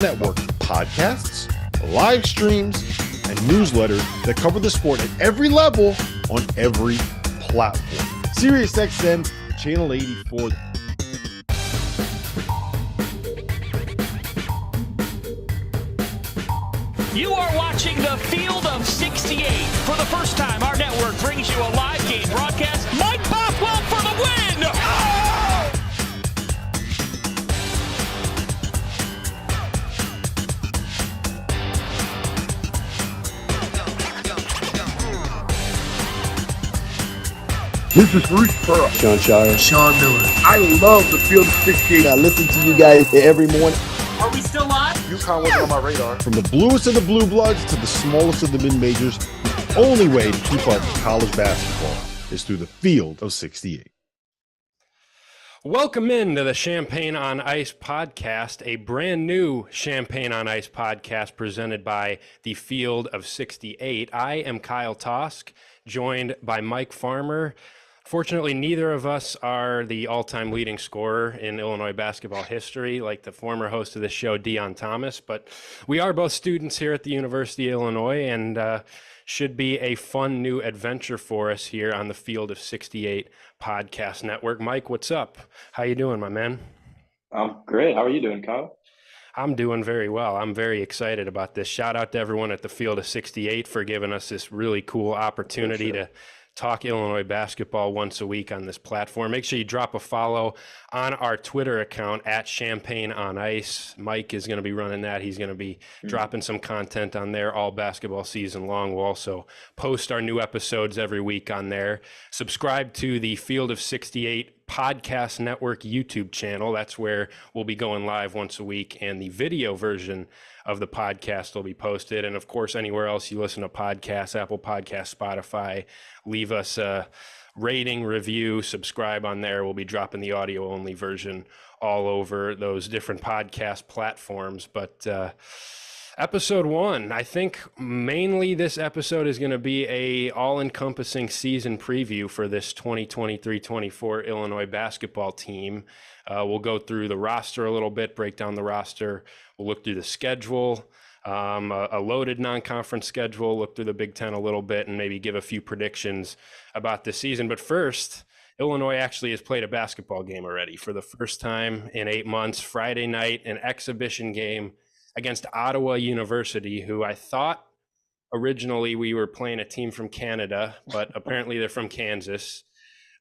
Network podcasts, live streams, and newsletters that cover the sport at every level on every platform. SiriusXM Channel 84. You are watching the Field of 68. For the first time, our network brings you a live game broadcast. Mike Bothwell for the win! Oh! This is Bruce Pearl. Sean Shire. Sean Miller. I love the Field of 68. I listen to you guys every morning. Are we still live? UConn wasn't on my radar. From the bluest of the blue bloods to the smallest of the mid-majors, the only way to keep up with college basketball is through the Field of 68. Welcome into the Champaign on Ice podcast, a brand new Champaign on Ice podcast presented by the Field of 68. I am Kyle Tausk, joined by Mike Farmer. Fortunately, neither of us are the all-time leading scorer in Illinois basketball history, like the former host of the show, Dion Thomas, but we are both students here at the University of Illinois, and should be a fun new adventure for us here on the Field of 68 podcast network. Mike, what's up? How you doing, my man? I'm great. How are you doing, Kyle? I'm doing very well. I'm very excited about this. Shout out to everyone at the Field of 68 for giving us this really cool opportunity to talk Illinois basketball once a week on this platform. Make sure you drop a follow on our Twitter account at Champaign on Ice. Mike is going to be running that. He's going to be dropping some content on there all basketball season long. We'll also post our new episodes every week on there. Subscribe to the Field of 68 Podcast Network YouTube channel. That's where we'll be going live once a week, and the video version of the podcast will be posted. And of course, anywhere else you listen to podcasts, Apple Podcasts, Spotify, leave us a rating, review, subscribe on there. We'll be dropping the audio only version all over those different podcast platforms. But episode 1, I think mainly this episode is going to be a all-encompassing season preview for this 2023-24 Illinois basketball team. We'll go through the roster a little bit, break down the roster. We'll look through the schedule, a loaded non-conference schedule, look through the Big Ten a little bit, and maybe give a few predictions about the season. But first, Illinois actually has played a basketball game already for the first time in 8 months. Friday night, an exhibition game against Ottawa University, who I thought originally we were playing a team from Canada, but apparently they're from Kansas,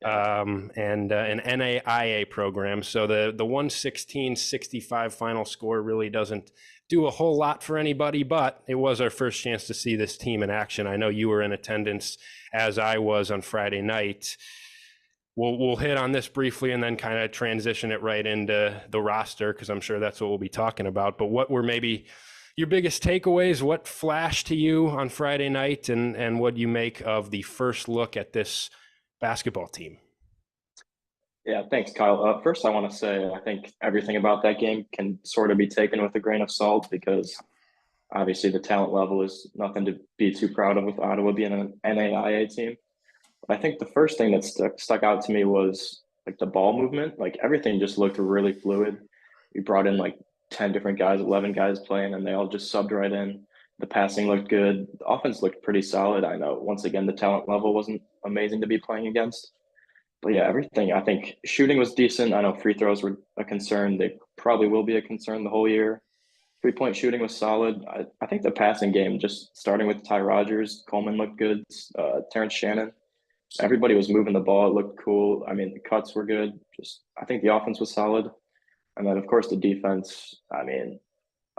and an NAIA program. So the 116-65 final score really doesn't do a whole lot for anybody, but it was our first chance to see this team in action. I know you were in attendance, as I was, on Friday night. We'll hit on this briefly and then kind of transition it right into the roster, because I'm sure that's what we'll be talking about. But what were maybe your biggest takeaways? What flashed to you on Friday night, and what you make of the first look at this basketball team? Yeah, thanks, Kyle. First, I want to say I think everything about that game can sort of be taken with a grain of salt, because obviously the talent level is nothing to be too proud of with Ottawa being an NAIA team. I think the first thing that stuck out to me was like the ball movement. Like everything just looked really fluid. We brought in like 10 different guys, 11 guys playing, and they all just subbed right in. The passing looked good. The offense looked pretty solid. I know, once again, the talent level wasn't amazing to be playing against. But yeah, everything. I think shooting was decent. I know free throws were a concern. They probably will be a concern the whole year. Three-point shooting was solid. I think the passing game, just starting with Ty Rogers, Coleman looked good, Terrence Shannon. Everybody was moving the ball. It looked cool. I mean, the cuts were good. I think the offense was solid. And then, of course, the defense. I mean,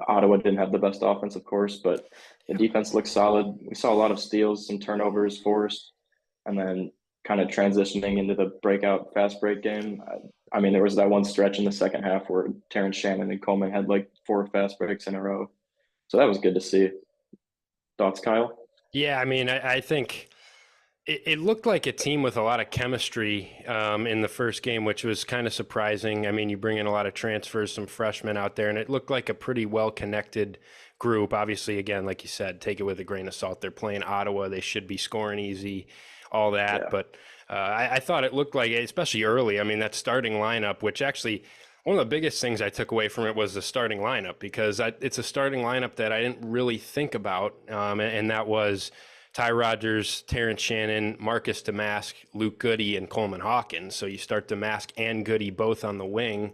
Ottawa didn't have the best offense, of course, but the defense looked solid. We saw a lot of steals, some turnovers forced, and then kind of transitioning into the breakout fast break game. I mean, there was that one stretch in the second half where Terrence Shannon and Coleman had like 4 fast breaks in a row. So that was good to see. Thoughts, Kyle? Yeah, I mean, I think it looked like a team with a lot of chemistry in the first game, which was kind of surprising. I mean, you bring in a lot of transfers, some freshmen out there, and it looked like a pretty well-connected group. Obviously, again, like you said, take it with a grain of salt. They're playing Ottawa. They should be scoring easy, all that. Yeah. But I thought it looked like, especially early, I mean, that starting lineup, which actually One of the biggest things I took away from it was the starting lineup, because it's a starting lineup that I didn't really think about, and that was Ty Rodgers, Terrence Shannon, Marcus Damask, Luke Goody, and Coleman Hawkins. So you start Damask and Goody both on the wing.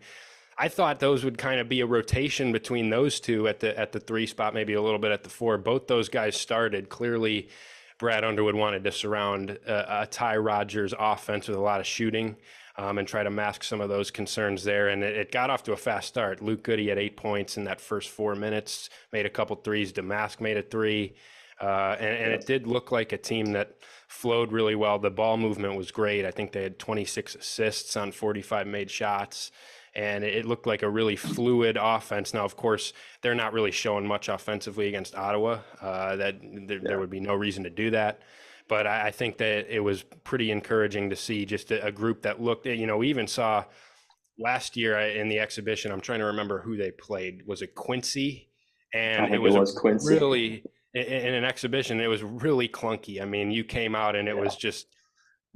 I thought those would kind of be a rotation between those two at the 3 spot, maybe a little bit at the 4. Both those guys started. Clearly, Brad Underwood wanted to surround a Ty Rodgers offense with a lot of shooting, and try to mask some of those concerns there. And it got off to a fast start. Luke Goody had 8 points in that first 4 minutes, made a couple threes. Damask made a 3. And it did look like a team that flowed really well. The ball movement was great. I think they had 26 assists on 45 made shots. And it looked like a really fluid offense. Now, of course, they're not really showing much offensively against Ottawa. There would be no reason to do that. But I think that it was pretty encouraging to see just a group that looked, we even saw last year in the exhibition, I'm trying to remember who they played. Was it Quincy? And it was Quincy. Really, in an exhibition, it was really clunky. I mean, you came out and it was just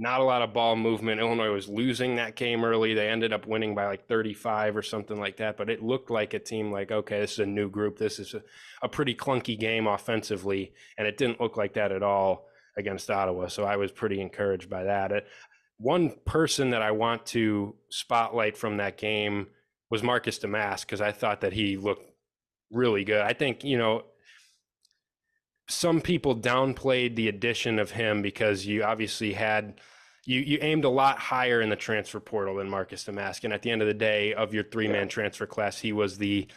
not a lot of ball movement. Illinois was losing that game early. They ended up winning by like 35 or something like that. But it looked like a team like, okay, this is a new group. This is a pretty clunky game offensively. And it didn't look like that at all against Ottawa. So I was pretty encouraged by that. One person that I want to spotlight from that game was Marcus Damask, because I thought that he looked really good. I think, some people downplayed the addition of him because you obviously had you aimed a lot higher in the transfer portal than Marcus Damask. And at the end of the day, of your 3-man transfer class, he was the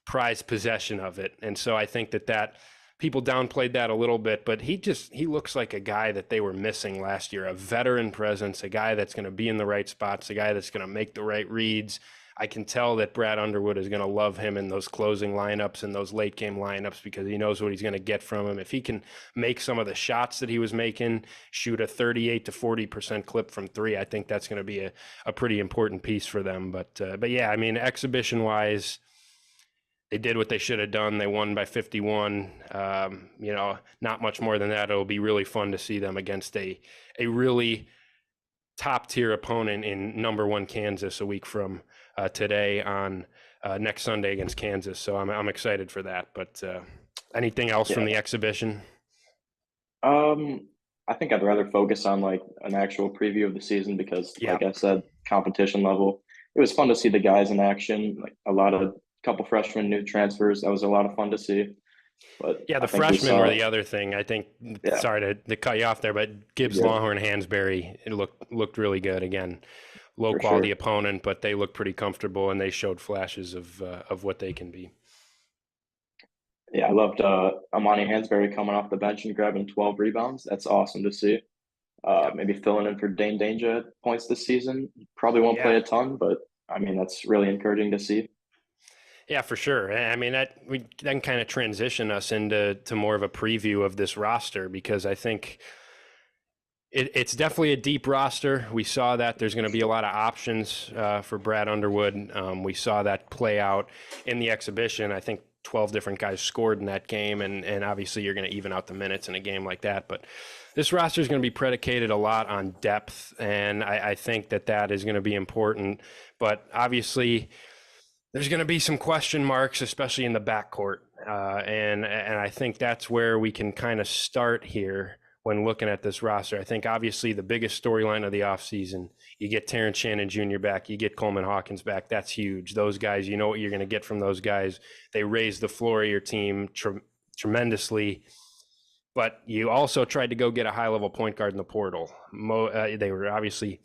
prized possession of it. And so I think that people downplayed that a little bit, but he looks like a guy that they were missing last year, a veteran presence, a guy that's going to be in the right spots, a guy that's going to make the right reads. I can tell that Brad Underwood is going to love him in those closing lineups and those late game lineups, because he knows what he's going to get from him. If he can make some of the shots that he was making, shoot a 38 to 40% clip from 3, I think that's going to be a pretty important piece for them. But yeah, I mean, exhibition wise, they did what they should have done. They won by 51. Not much more than that. It'll be really fun to see them against a really top tier opponent in number 1 Kansas a week from today on next Sunday against Kansas. So I'm excited for that. But anything else from the exhibition? I think I'd rather focus on like an actual preview of the season, because like I said, competition level, it was fun to see the guys in action, like a couple freshmen, new transfers. That was a lot of fun to see. But yeah, the freshmen were the other thing. I think, sorry to cut you off there, but Gibbs, Longhorn, Hansberry, it looked really good. Again, low quality opponent, but they looked pretty comfortable and they showed flashes of what they can be. Yeah, I loved Amani Hansberry coming off the bench and grabbing 12 rebounds. That's awesome to see. Maybe filling in for Dane Danger at points this season. Probably won't play a ton, but I mean, that's really encouraging to see. Yeah, for sure. I mean, that can kind of transition us into more of a preview of this roster, because I think it's definitely a deep roster. We saw that there's going to be a lot of options for Brad Underwood. We saw that play out in the exhibition. I think 12 different guys scored in that game, and obviously you're going to even out the minutes in a game like that. But this roster is going to be predicated a lot on depth, and I think that is going to be important. But obviously, there's going to be some question marks, especially in the backcourt. And I think that's where we can kind of start here when looking at this roster. I think obviously the biggest storyline of the offseason, you get Terrence Shannon Jr. back, you get Coleman Hawkins back. That's huge. Those guys, you know what you're going to get from those guys. They raise the floor of your team tremendously. But you also tried to go get a high-level point guard in the portal. They were obviously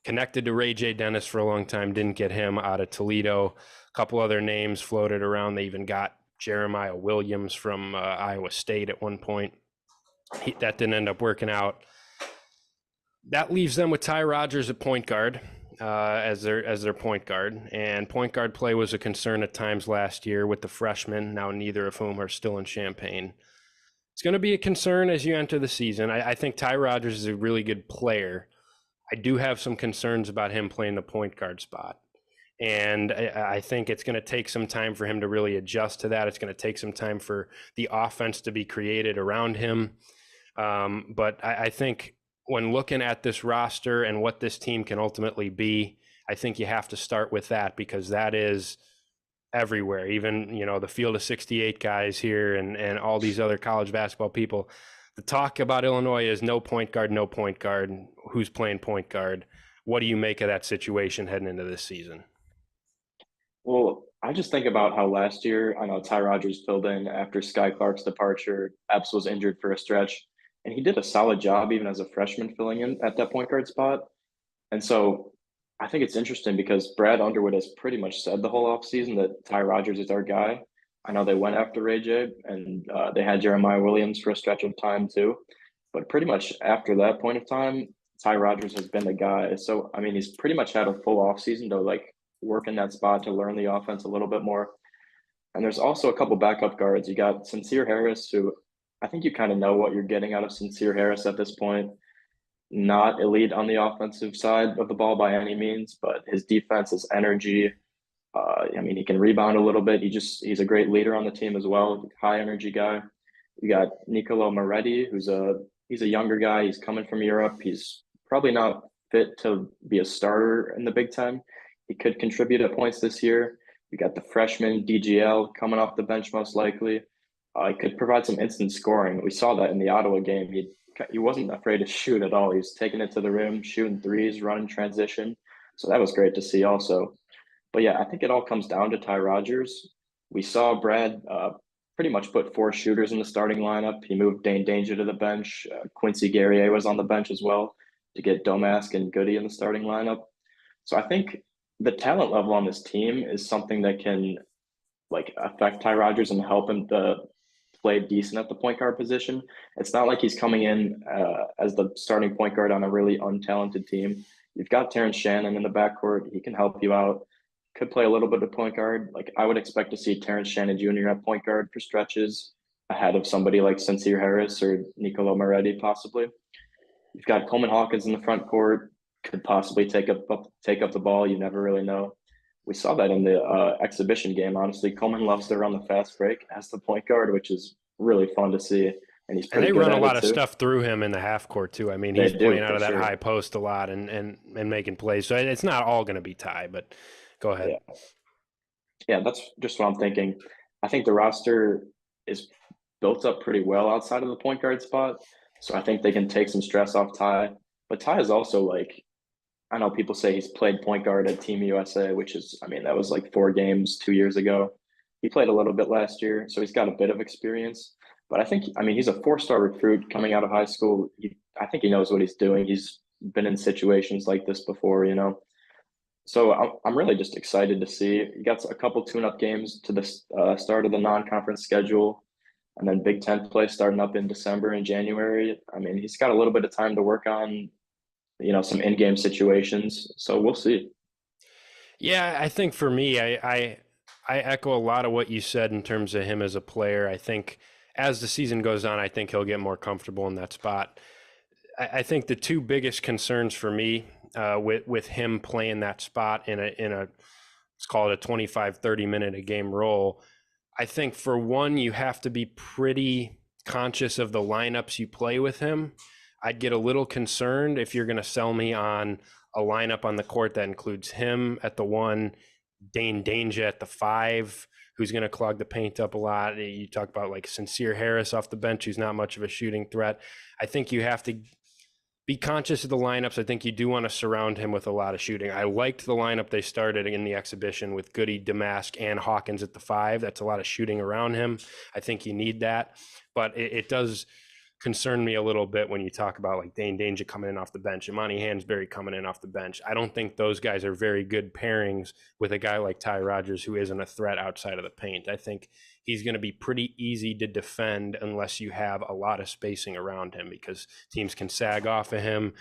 connected to Ray J. Dennis for a long time, didn't get him out of Toledo. A couple other names floated around. They even got Jeremiah Williams from Iowa State at one point. That didn't end up working out. That leaves them with Ty Rodgers at point guard as their point guard. And point guard play was a concern at times last year with the freshmen, now neither of whom are still in Champaign. It's going to be a concern as you enter the season. I think Ty Rodgers is a really good player. I do have some concerns about him playing the point guard spot. And I think it's going to take some time for him to really adjust to that. It's going to take some time for the offense to be created around him. But I think when looking at this roster and what this team can ultimately be, I think you have to start with that because that is everywhere. Even, the field of 68 guys here and all these other college basketball people. The talk about Illinois is no point guard, who's playing point guard. What do you make of that situation heading into this season? Well, I just think about how last year, I know Ty Rodgers filled in after Sky Clark's departure. Epps was injured for a stretch, and he did a solid job even as a freshman filling in at that point guard spot. And so I think it's interesting because Brad Underwood has pretty much said the whole offseason that Ty Rodgers is our guy. I know they went after Ray J, and they had Jeremiah Williams for a stretch of time too. But pretty much after that point of time, Ty Rodgers has been the guy. So, I mean, he's pretty much had a full offseason to work in that spot to learn the offense a little bit more. And there's also a couple backup guards. You got Sincere Harris, who I think you kind of know what you're getting out of Sincere Harris at this point. Not elite on the offensive side of the ball by any means, but his defense, his energy. I mean, he can rebound a little bit. He's a great leader on the team as well. High energy guy. You got Nicolo Moretti, he's a younger guy. He's coming from Europe. He's probably not fit to be a starter in the Big Ten. He could contribute at points this year. You got the freshman DGL coming off the bench most likely. He could provide some instant scoring. We saw that in the Ottawa game. He wasn't afraid to shoot at all. He was taking it to the rim, shooting threes, running transition. So that was great to see also. But yeah, I think it all comes down to Ty Rodgers. We saw Brad pretty much put 4 shooters in the starting lineup. He moved Dane Danger to the bench. Quincy Guerrier was on the bench as well to get Domask and Goody in the starting lineup. So I think the talent level on this team is something that can affect Ty Rodgers and help him to play decent at the point guard position. It's not like he's coming in as the starting point guard on a really untalented team. You've got Terrence Shannon in the backcourt. He can help you out. Could play a little bit of point guard. I would expect to see Terrence Shannon Jr. at point guard for stretches ahead of somebody like Sincere Harris or Nicolo Moretti possibly. You've got Coleman Hawkins in the front court. Could possibly take up the ball. You never really know. We saw that in the exhibition game. Honestly, Coleman loves to run the fast break as the point guard, which is really fun to see. And he's pretty they good run at a lot it of too. stuff through him in the half court too. I mean, he's playing out of that high post a lot and making plays. So it's not all going to be Ty, but go ahead. Yeah, that's just what I'm thinking. I think the roster is built up pretty well outside of the point guard spot. So I think they can take some stress off Ty. But Ty is also I know people say he's played point guard at Team USA, which is, I mean, that was 4 games 2 years ago. He played a little bit last year, so he's got a bit of experience. But he's a 4-star recruit coming out of high school. I think he knows what he's doing. He's been in situations like this before, So I'm really just excited to see. You got a couple tune-up games to the start of the non-conference schedule, and then Big Ten play starting up in December and January. I mean, he's got a little bit of time to work on, some in-game situations. So we'll see. Yeah, I think for me, I echo a lot of what you said in terms of him as a player. I think as the season goes on, I think he'll get more comfortable in that spot. I think the 2 biggest concerns for me with him playing that spot in a let's call it a 25, 30 minute a game role, I think for one, you have to be pretty conscious of the lineups you play with him. I'd get a little concerned if you're going to sell me on a lineup on the court that includes him at the 1, Dane Danger at the 5, who's going to clog the paint up a lot. You talk about Sincere Harris off the bench, who's not much of a shooting threat. I think you have to be conscious of the lineups. I think you do want to surround him with a lot of shooting. I liked the lineup they started in the exhibition with Goody, Damask, and Hawkins at the 5. That's a lot of shooting around him. I think you need that. But it does concern me a little bit when you talk about Dane Danger coming in off the bench, Imani Hansberry coming in off the bench. I don't think those guys are very good pairings with a guy like Ty Rodgers, who isn't a threat outside of the paint. I think he's going to be pretty easy to defend unless you have a lot of spacing around him, because teams can sag off of him.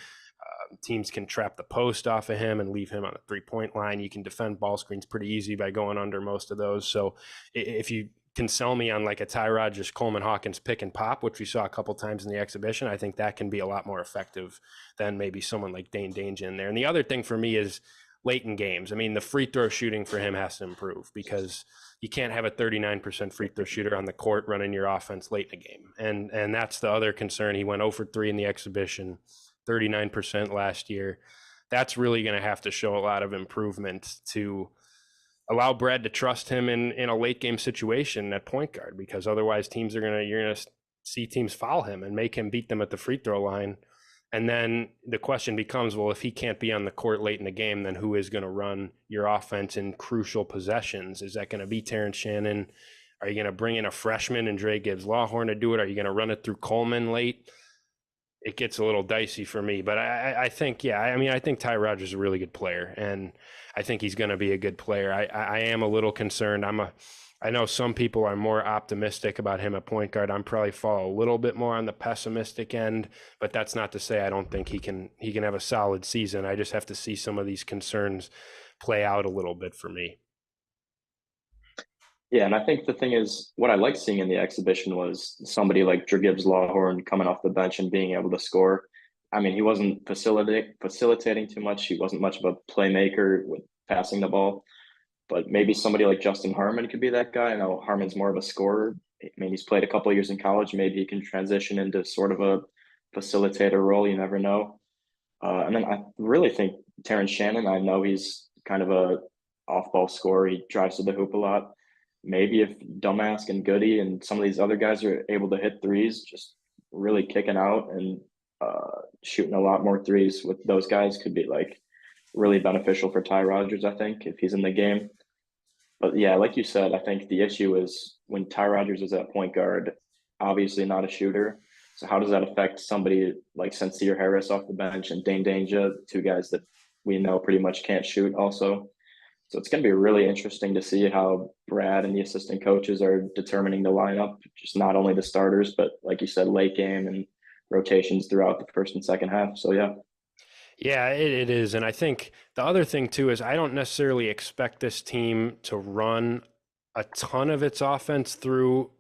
Teams can trap the post off of him and leave him on the 3-point line. You can defend ball screens pretty easy by going under most of those. So if you can sell me on a Ty Rodgers, Coleman Hawkins pick and pop, which we saw a couple times in the exhibition, I think that can be a lot more effective than maybe someone like Dane Danger in there. And the other thing for me is late in games. I mean, the free throw shooting for him has to improve, because you can't have a 39% free throw shooter on the court running your offense late in the game. And that's the other concern. He went 0 for 3 in the exhibition, 39% last year. that's really going to have to show a lot of improvement to allow Brad to trust him in a late game situation at point guard, because otherwise you're going to see teams foul him and make him beat them at the free throw line. And then the question becomes, well, if he can't be on the court late in the game, then who is going to run your offense in crucial possessions? Is that going to be Terrence Shannon? Are you going to bring in a freshman and Dre Gibbs-Lawhorn to do it? Are you going to run it through Coleman late? It gets a little dicey for me, but I think Ty Rodgers is a really good player, and I think he's going to be a good player. I am a little concerned. I know some people are more optimistic about him at point guard. I'm probably fall a little bit more on the pessimistic end, but that's not to say I don't think he can have a solid season. I just have to see some of these concerns play out a little bit for me. Yeah, and I think the thing is, what I liked seeing in the exhibition was somebody like Dre Gibbs-Lawhorn coming off the bench and being able to score. I mean, he wasn't facilitating too much. He wasn't much of a playmaker with passing the ball. But maybe somebody like Justin Harmon could be that guy. I know Harmon's more of a scorer. I mean, he's played a couple of years in college. Maybe he can transition into sort of a facilitator role. You never know. And then I really think Terrence Shannon, I know he's kind of a off-ball scorer. He drives to the hoop a lot. Maybe if Domask and Goody and some of these other guys are able to hit threes, just really kicking out and shooting a lot more threes with those guys could be like really beneficial for Ty Rodgers, I think, if he's in the game. But yeah, like you said, I think the issue is when Ty Rodgers is at point guard, obviously not a shooter. So how does that affect somebody like Sincere Harris off the bench and Dane Danger, two guys that we know pretty much can't shoot also? So it's going to be really interesting to see how Brad and the assistant coaches are determining the lineup, just not only the starters, but like you said, late game and rotations throughout the first and second half. So yeah. Yeah, it is. And I think the other thing too is I don't necessarily expect this team to run a ton of its offense through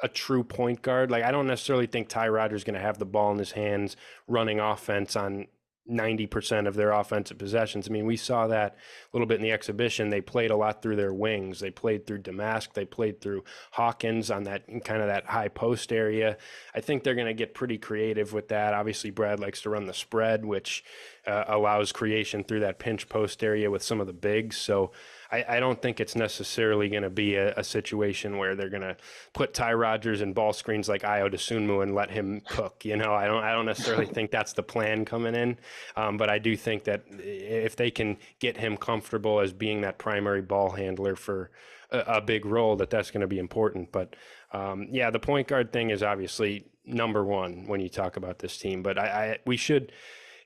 a true point guard. Like, I don't necessarily think Ty Rodgers is going to have the ball in his hands running offense on 90% of their offensive possessions. I mean, we saw that a little bit in the exhibition. They played a lot through their wings. They played through Domask. They played through Hawkins on that kind of that high post area. I think they're going to get pretty creative with that. Obviously, Brad likes to run the spread, which allows creation through that pinch post area with some of the bigs. So I don't think it's necessarily going to be a situation where they're going to put Ty Rodgers in ball screens like Ayo Dosunmu and let him cook. You know, I don't necessarily think that's the plan coming in. But I do think that if they can get him comfortable as being that primary ball handler for a big role, that's going to be important. But yeah, the point guard thing is obviously number one when you talk about this team. But we should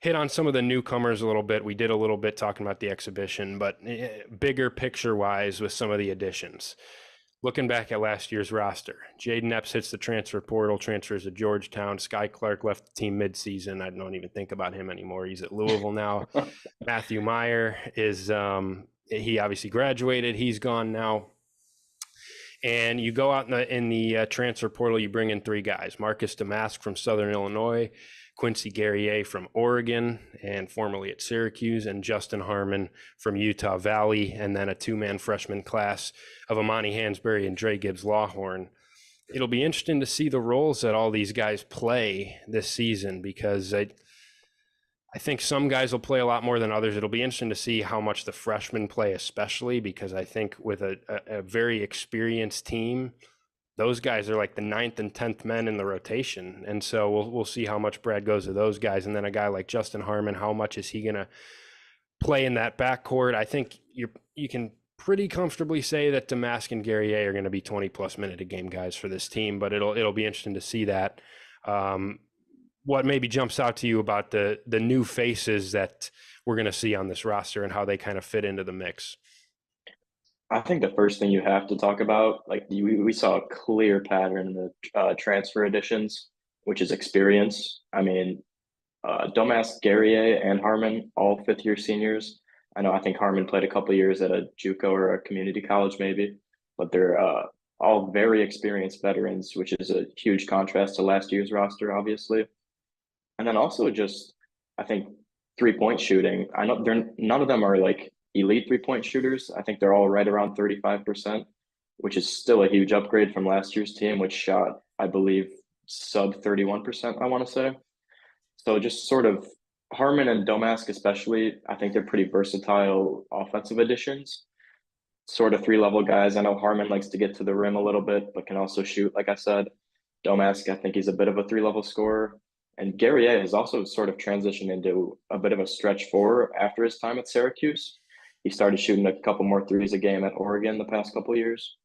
hit on some of the newcomers a little bit. We did a little bit talking about the exhibition, but bigger picture wise with some of the additions. Looking back at last year's roster, Jaden Epps hits the transfer portal, transfers to Georgetown. Sky Clark left the team midseason. I don't even think about him anymore. He's at Louisville now. Matthew Meyer is he obviously graduated. He's gone now. And you go out in the transfer portal, you bring in three guys: Marcus Domask from Southern Illinois, Quincy Guerrier from Oregon and formerly at Syracuse, and Justin Harmon from Utah Valley, and then a two-man freshman class of Amani Hansberry and Dre Gibbs-Lawhorn. It'll be interesting to see the roles that all these guys play this season, because I think some guys will play a lot more than others. It'll be interesting to see how much the freshmen play, especially because I think with a very experienced team, those guys are like the 9th and 10th men in the rotation. And so we'll see how much Brad goes to those guys. And then a guy like Justin Harmon, how much is he going to play in that backcourt? I think you can pretty comfortably say that Domask and Guerrier are going to be 20-plus minute a game guys for this team, but it'll be interesting to see that. What maybe jumps out to you about the new faces that we're going to see on this roster and how they kind of fit into the mix? I think the first thing you have to talk about, like we saw a clear pattern in the transfer additions, which is experience. I mean, Domask, Guerrier, and Harmon, all fifth-year seniors. I think Harmon played a couple of years at a JUCO or a community college maybe, but they're all very experienced veterans, which is a huge contrast to last year's roster, obviously. And then also just, I think, three-point shooting. I know none of them are like elite three-point shooters. I think they're all right around 35%, which is still a huge upgrade from last year's team, which shot, I believe, sub 31%, I want to say. So just sort of Harmon and Domask especially, I think they're pretty versatile offensive additions. Sort of three-level guys. I know Harmon likes to get to the rim a little bit, but can also shoot, like I said. Domask, I think he's a bit of a three-level scorer. And Guerrier has also sort of transitioned into a bit of a stretch four after his time at Syracuse. He started shooting a couple more threes a game at Oregon the past couple of years.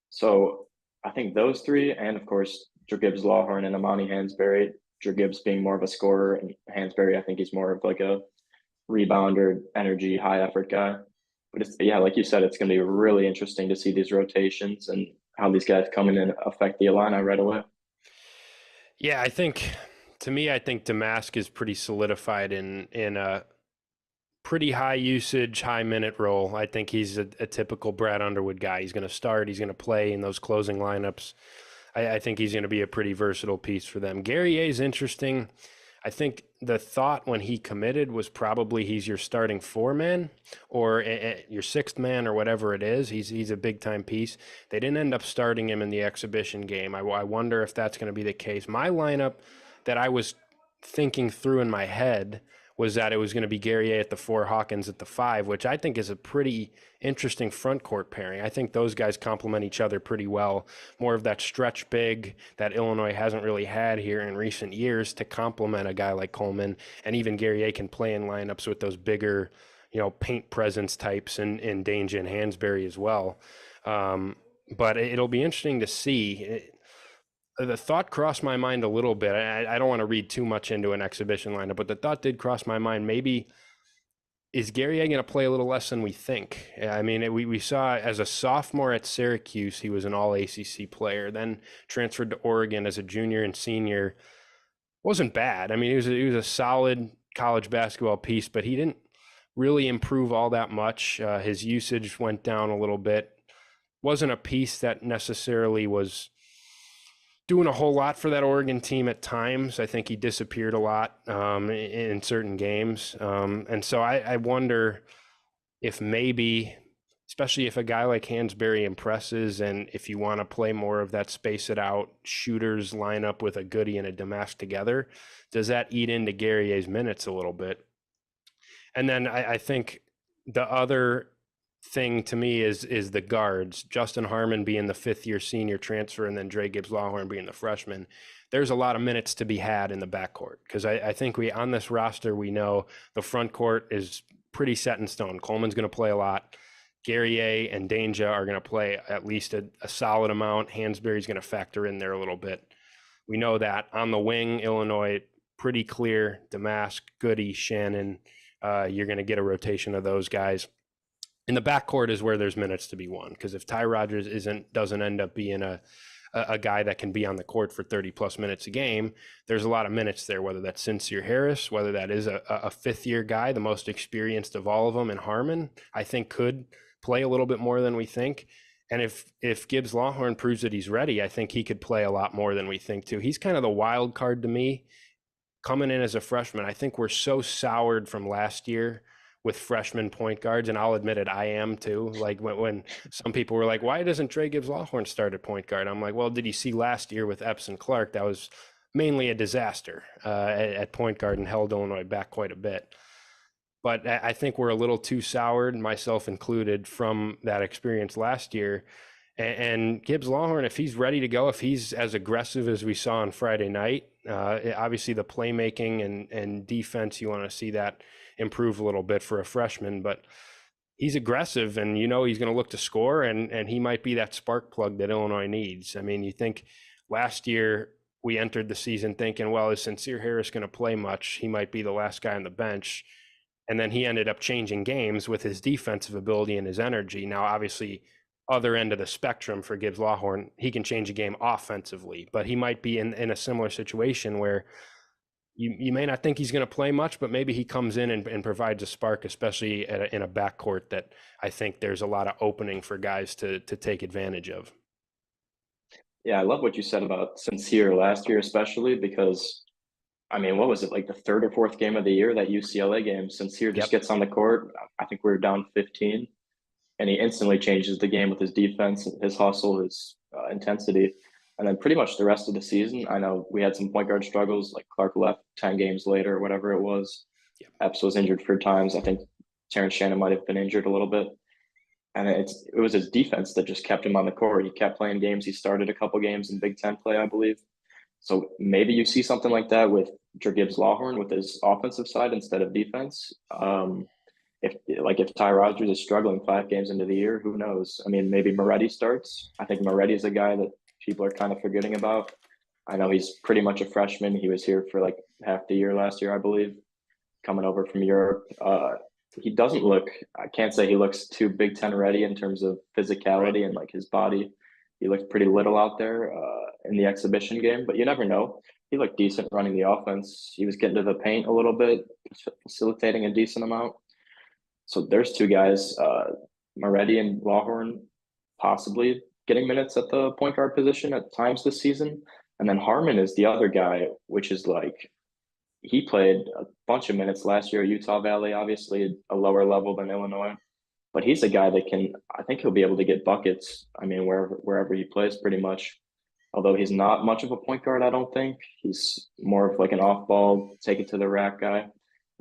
So I think those three, and of course, Gibbs Lawhorn and Amani Hansberry. Gibbs being more of a scorer, and Hansberry, I think he's more of like a rebounder, energy, high effort guy. But it's, yeah, like you said, it's going to be really interesting to see these rotations and how these guys come in and affect the Illini right away. Yeah, I think Damask is pretty solidified in a pretty high usage, high minute role. I think he's a typical Brad Underwood guy. He's going to start, he's going to play in those closing lineups. I think he's going to be a pretty versatile piece for them. Guerrier is interesting. I think the thought when he committed was probably he's your starting four-man or your sixth man or whatever it is. He's a big-time piece. They didn't end up starting him in the exhibition game. I wonder if that's going to be the case. My lineup that I was thinking through in my head was that it was going to be Guerrier at the 4, Hawkins at the 5, which I think is a pretty interesting front court pairing. I think those guys complement each other pretty well. More of that stretch big that Illinois hasn't really had here in recent years to complement a guy like Coleman. And even Guerrier can play in lineups with those bigger, paint presence types in Danger and Hansberry as well. But it'll be interesting to see. The thought crossed my mind a little bit. I don't want to read too much into an exhibition lineup, but the thought did cross my mind. Maybe is Guerrier going to play a little less than we think? I mean, we saw as a sophomore at Syracuse, he was an all ACC player, then transferred to Oregon as a junior and senior. Wasn't bad. I mean, he was a solid college basketball piece, but he didn't really improve all that much. His usage went down a little bit. Wasn't a piece that necessarily was doing a whole lot for that Oregon team at times. I think he disappeared a lot in certain games. And so I wonder if maybe, especially if a guy like Hansberry impresses and if you want to play more of that space it out shooters lineup with a Goody and a Damask together, does that eat into Guerrier's minutes a little bit? And then I think the other thing to me is the guards. Justin Harmon being the 5th-year senior transfer and then Dre Gibbs-Lawhorn being the freshman. There's a lot of minutes to be had in the backcourt because I think on this roster, we know the front court is pretty set in stone. Coleman's going to play a lot. Guerrier and Danger are going to play at least a solid amount. Hansberry's going to factor in there a little bit. We know that. On the wing, Illinois, pretty clear. Damask, Goody, Shannon. You're going to get a rotation of those guys. In the backcourt is where there's minutes to be won, because if Ty Rodgers doesn't end up being a guy that can be on the court for 30-plus minutes a game, there's a lot of minutes there, whether that's Sincere Harris, whether that is a 5th-year guy, the most experienced of all of them, and Harmon, I think could play a little bit more than we think. And if Gibbs-Lawhorn proves that he's ready, I think he could play a lot more than we think too. He's kind of the wild card to me coming in as a freshman. I think we're so soured from last year with freshman point guards, and I'll admit it, I am too. Like when some people were like, why doesn't Dre Gibbs-Lawhorn start at point guard? I'm like, well, did you see last year with Epps and Clark? That was mainly a disaster at point guard and held Illinois back quite a bit. But I think we're a little too soured, myself included, from that experience last year. And Gibbs-Lawhorn, if he's ready to go, if he's as aggressive as we saw on Friday night, obviously the playmaking and defense, you want to see that improve a little bit for a freshman, but he's aggressive and he's going to look to score and he might be that spark plug that Illinois needs. I mean, you think last year we entered the season thinking, well, is Sincere Harris going to play much? He might be the last guy on the bench. And then he ended up changing games with his defensive ability and his energy. Now, obviously, other end of the spectrum for Gibbs-Lawhorn, he can change a game offensively, but he might be in a similar situation where you may not think he's going to play much, but maybe he comes in and provides a spark, especially in a backcourt that I think there's a lot of opening for guys to take advantage of. Yeah, I love what you said about Sincere last year, especially because, I mean, what was it, like the 3rd or 4th game of the year, that UCLA game? Sincere just gets on the court. I think we were down 15, and he instantly changes the game with his defense, his hustle, his intensity. And then pretty much the rest of the season, I know we had some point guard struggles, like Clark left 10 games later or whatever it was. Epps was injured for times. I think Terrence Shannon might have been injured a little bit. And it was his defense that just kept him on the court. He kept playing games. He started a couple games in Big Ten play, I believe. So maybe you see something like that with Gibbs Lawhorn with his offensive side instead of defense. If Ty Rodgers is struggling 5 games into the year, who knows? I mean, maybe Moretti starts. I think Moretti is a guy that people are kind of forgetting about. I know he's pretty much a freshman. He was here for like half the year last year, I believe, coming over from Europe. He doesn't look, I can't say he looks too Big Ten ready in terms of physicality and like his body. He looked pretty little out there in the exhibition game, but you never know. He looked decent running the offense. He was getting to the paint a little bit, facilitating a decent amount. So there's 2 guys, Moretti and Lawhorn, possibly getting minutes at the point guard position at times this season. And then Harmon is the other guy, which is like, he played a bunch of minutes last year at Utah Valley, obviously a lower level than Illinois. But he's a guy that I think he'll be able to get buckets. I mean, wherever he plays pretty much. Although he's not much of a point guard, I don't think. He's more of like an off-ball, take it to the rack guy.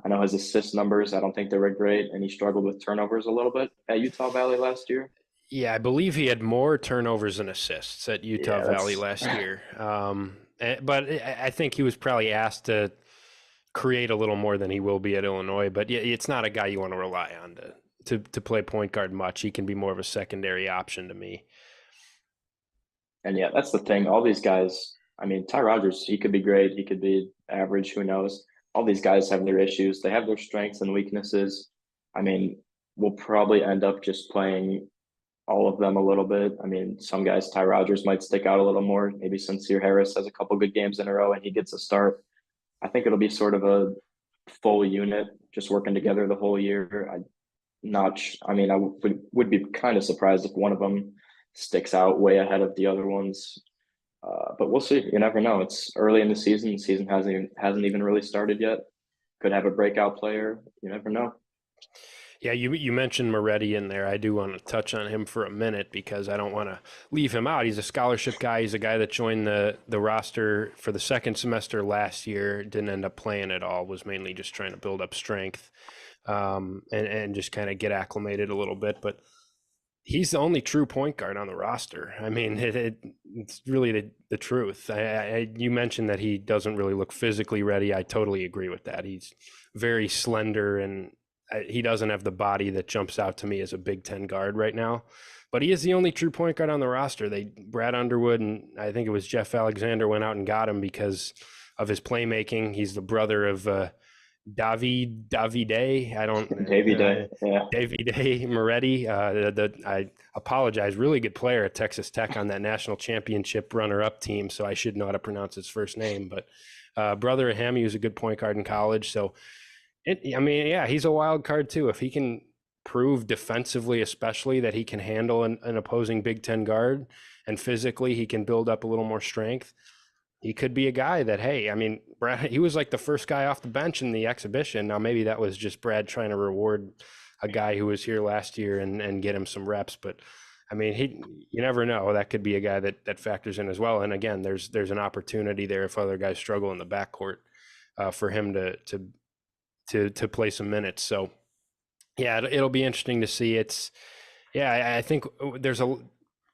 I know his assist numbers, I don't think they were great, and he struggled with turnovers a little bit at Utah Valley last year. Yeah, I believe he had more turnovers than assists at Utah Valley last year. But I think he was probably asked to create a little more than he will be at Illinois. But yeah, it's not a guy you want to rely on to play point guard much. He can be more of a secondary option to me. And yeah, that's the thing. All these guys, I mean, Ty Rodgers, he could be great. He could be average. Who knows? All these guys have their issues. They have their strengths and weaknesses. I mean, we'll probably end up just playing all of them a little bit. I mean, some guys, Ty Rodgers might stick out a little more. Maybe Sincere Harris has a couple good games in a row and he gets a start. I think it'll be sort of a full unit, just working together the whole year. I would be kind of surprised if one of them sticks out way ahead of the other ones. But we'll see. You never know. It's early in the season. The season hasn't even really started yet. Could have a breakout player. You never know. Yeah, you mentioned Moretti in there. I do want to touch on him for a minute because I don't want to leave him out. He's a scholarship guy. He's a guy that joined the roster for the second semester last year, didn't end up playing at all, was mainly just trying to build up strength and just kind of get acclimated a little bit. But he's the only true point guard on the roster. I mean, it's really the truth. You mentioned that he doesn't really look physically ready. I totally agree with that. He's very slender and he doesn't have the body that jumps out to me as a Big Ten guard right now. But he is the only true point guard on the roster. Brad Underwood and I think it was Jeff Alexander went out and got him because of his playmaking. He's the brother of Davide Moretti. I apologize. Really good player at Texas Tech on that national championship runner-up team, so I should know how to pronounce his first name. But brother of him, he was a good point guard in college. So, he's a wild card too. If he can prove defensively, especially that he can handle an opposing Big Ten guard, and physically he can build up a little more strength, he could be a guy that, hey, I mean, Brad, he was like the first guy off the bench in the exhibition. Now, maybe that was just Brad trying to reward a guy who was here last year and get him some reps. But, I mean, you never know. That could be a guy that factors in as well. And, again, there's an opportunity there if other guys struggle in the backcourt for him to play some minutes. So, yeah, it'll be interesting to see. I think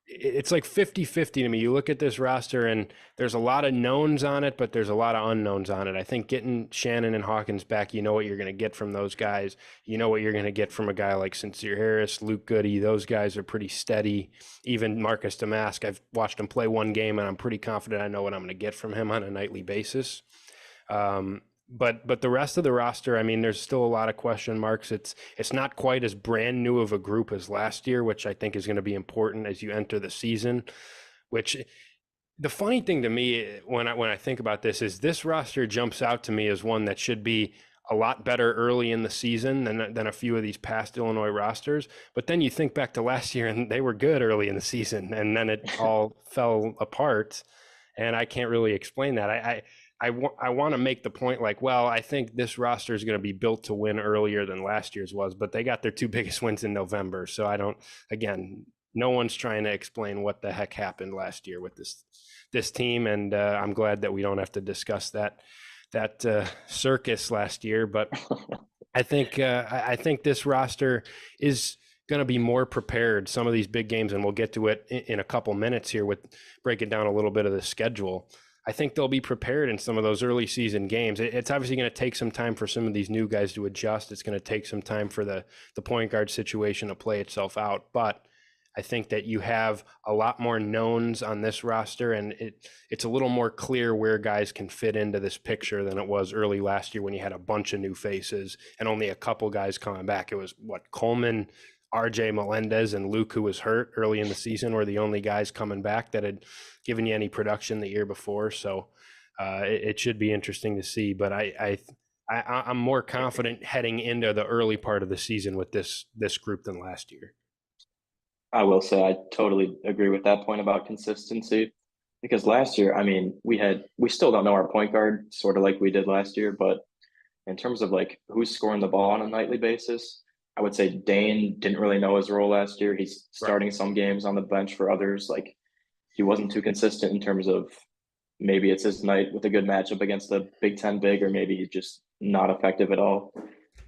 it's like 50-50 to me. You look at this roster and there's a lot of knowns on it, but there's a lot of unknowns on it. I think getting Shannon and Hawkins back, you know what you're going to get from those guys. You know what you're going to get from a guy like Sincere Harris, Luke Goody. Those guys are pretty steady. Even Marcus Damask, I've watched him play one game and I'm pretty confident I know what I'm going to get from him on a nightly basis. But the rest of the roster, I mean, there's still a lot of question marks. It's not quite as brand new of a group as last year, which I think is going to be important as you enter the season. Which the funny thing to me when I think about this roster jumps out to me as one that should be a lot better early in the season than a few of these past Illinois rosters. But then you think back to last year and they were good early in the season and then it all fell apart. And I can't really explain that. I want to make the point like, well, I think this roster is going to be built to win earlier than last year's was, but they got their 2 biggest wins in November. So no one's trying to explain what the heck happened last year with this team. And I'm glad that we don't have to discuss that circus last year. But I think this roster is going to be more prepared. Some of these big games, and we'll get to it in a couple minutes here with breaking down a little bit of the schedule. I think they'll be prepared in some of those early season games. It's obviously going to take some time for some of these new guys to adjust. It's going to take some time for the point guard situation to play itself out. But I think that you have a lot more knowns on this roster, and it's a little more clear where guys can fit into this picture than it was early last year when you had a bunch of new faces and only a couple guys coming back. It was Coleman, RJ Melendez, and Luke, who was hurt early in the season, were the only guys coming back that had given you any production the year before. So it should be interesting to see. But I'm more confident heading into the early part of the season with this group than last year. I will say I totally agree with that point about consistency, because last year, I mean, we still don't know our point guard, sort of like we did last year, but in terms of like who's scoring the ball on a nightly basis, I would say Dane didn't really know his role last year. He's starting some games on the bench for others. Like, he wasn't too consistent in terms of maybe it's his night with a good matchup against the Big Ten big, or maybe he's just not effective at all.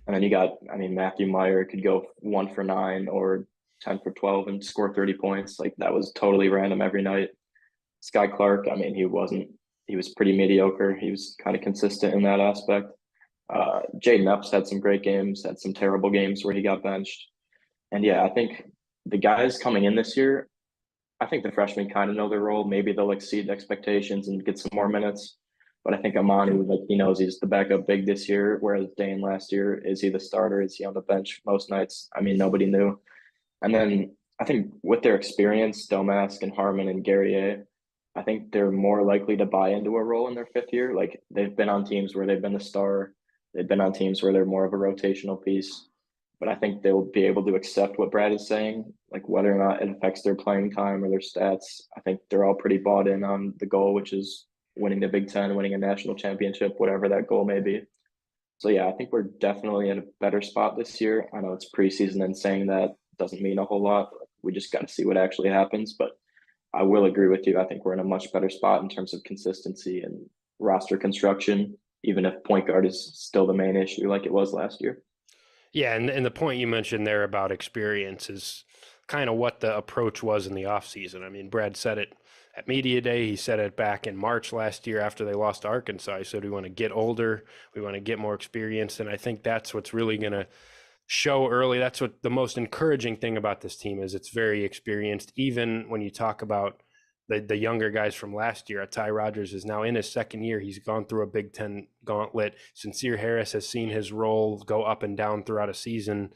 And then you got, I mean, Matthew Meyer could go 1 for 9 or 10 for 12 and score 30 points. Like, that was totally random every night. Sky Clark, I mean, he was pretty mediocre. He was kind of consistent in that aspect. Jaden Epps had some great games, had some terrible games where he got benched. And yeah, I think the guys coming in this year, I think the freshmen kind of know their role. Maybe they'll exceed expectations and get some more minutes. But I think Amani, like, he knows he's the backup big this year, whereas Dane last year, is he the starter? Is he on the bench most nights? I mean, nobody knew. And then I think with their experience, Domask and Harmon and Guerrier, I think they're more likely to buy into a role in their 5th year. Like, they've been on teams where they've been the star. They've been on teams where they're more of a rotational piece. But I think they'll be able to accept what Brad is saying, like whether or not it affects their playing time or their stats. I think they're all pretty bought in on the goal, which is winning the Big Ten, winning a national championship, whatever that goal may be. So yeah, I think we're definitely in a better spot this year. I know it's preseason, and saying that doesn't mean a whole lot. We just got to see what actually happens. But I will agree with you. I think we're in a much better spot in terms of consistency and roster construction, even if point guard is still the main issue like it was last year. Yeah, and the point you mentioned there about experience is kind of what the approach was in the offseason. I mean, Brad said it at Media Day. He said it back in March last year after they lost to Arkansas. He said, we want to get older. We want to get more experience. And I think that's what's really going to show early. That's what the most encouraging thing about this team is. It's very experienced. Even when you talk about the younger guys from last year, Ty Rodgers is now in his 2nd year. He's gone through a Big Ten gauntlet. Sincere Harris has seen his role go up and down throughout a season.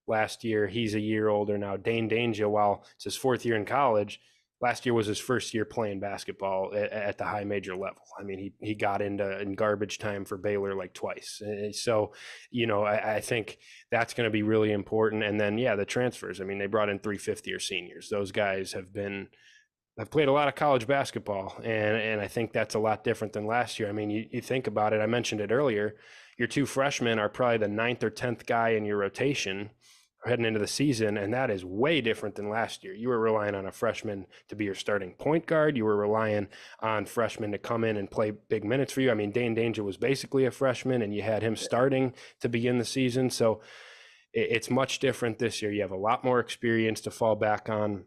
Last year, he's a year older now. Dane Danger, while it's his 4th year in college, last year was his 1st year playing basketball at the high major level. I mean, he got in garbage time for Baylor like twice. So, you know, I think that's going to be really important. And then, yeah, the transfers. I mean, they brought in 3 fifth-year seniors. Those guys have played a lot of college basketball, and I think that's a lot different than last year. I mean, you think about it, I mentioned it earlier, your 2 freshmen are probably the 9th or 10th guy in your rotation heading into the season, and that is way different than last year. You were relying on a freshman to be your starting point guard. You were relying on freshmen to come in and play big minutes for you. I mean, Dane Danger was basically a freshman, and you had him starting to begin the season. So it's much different this year. You have a lot more experience to fall back on.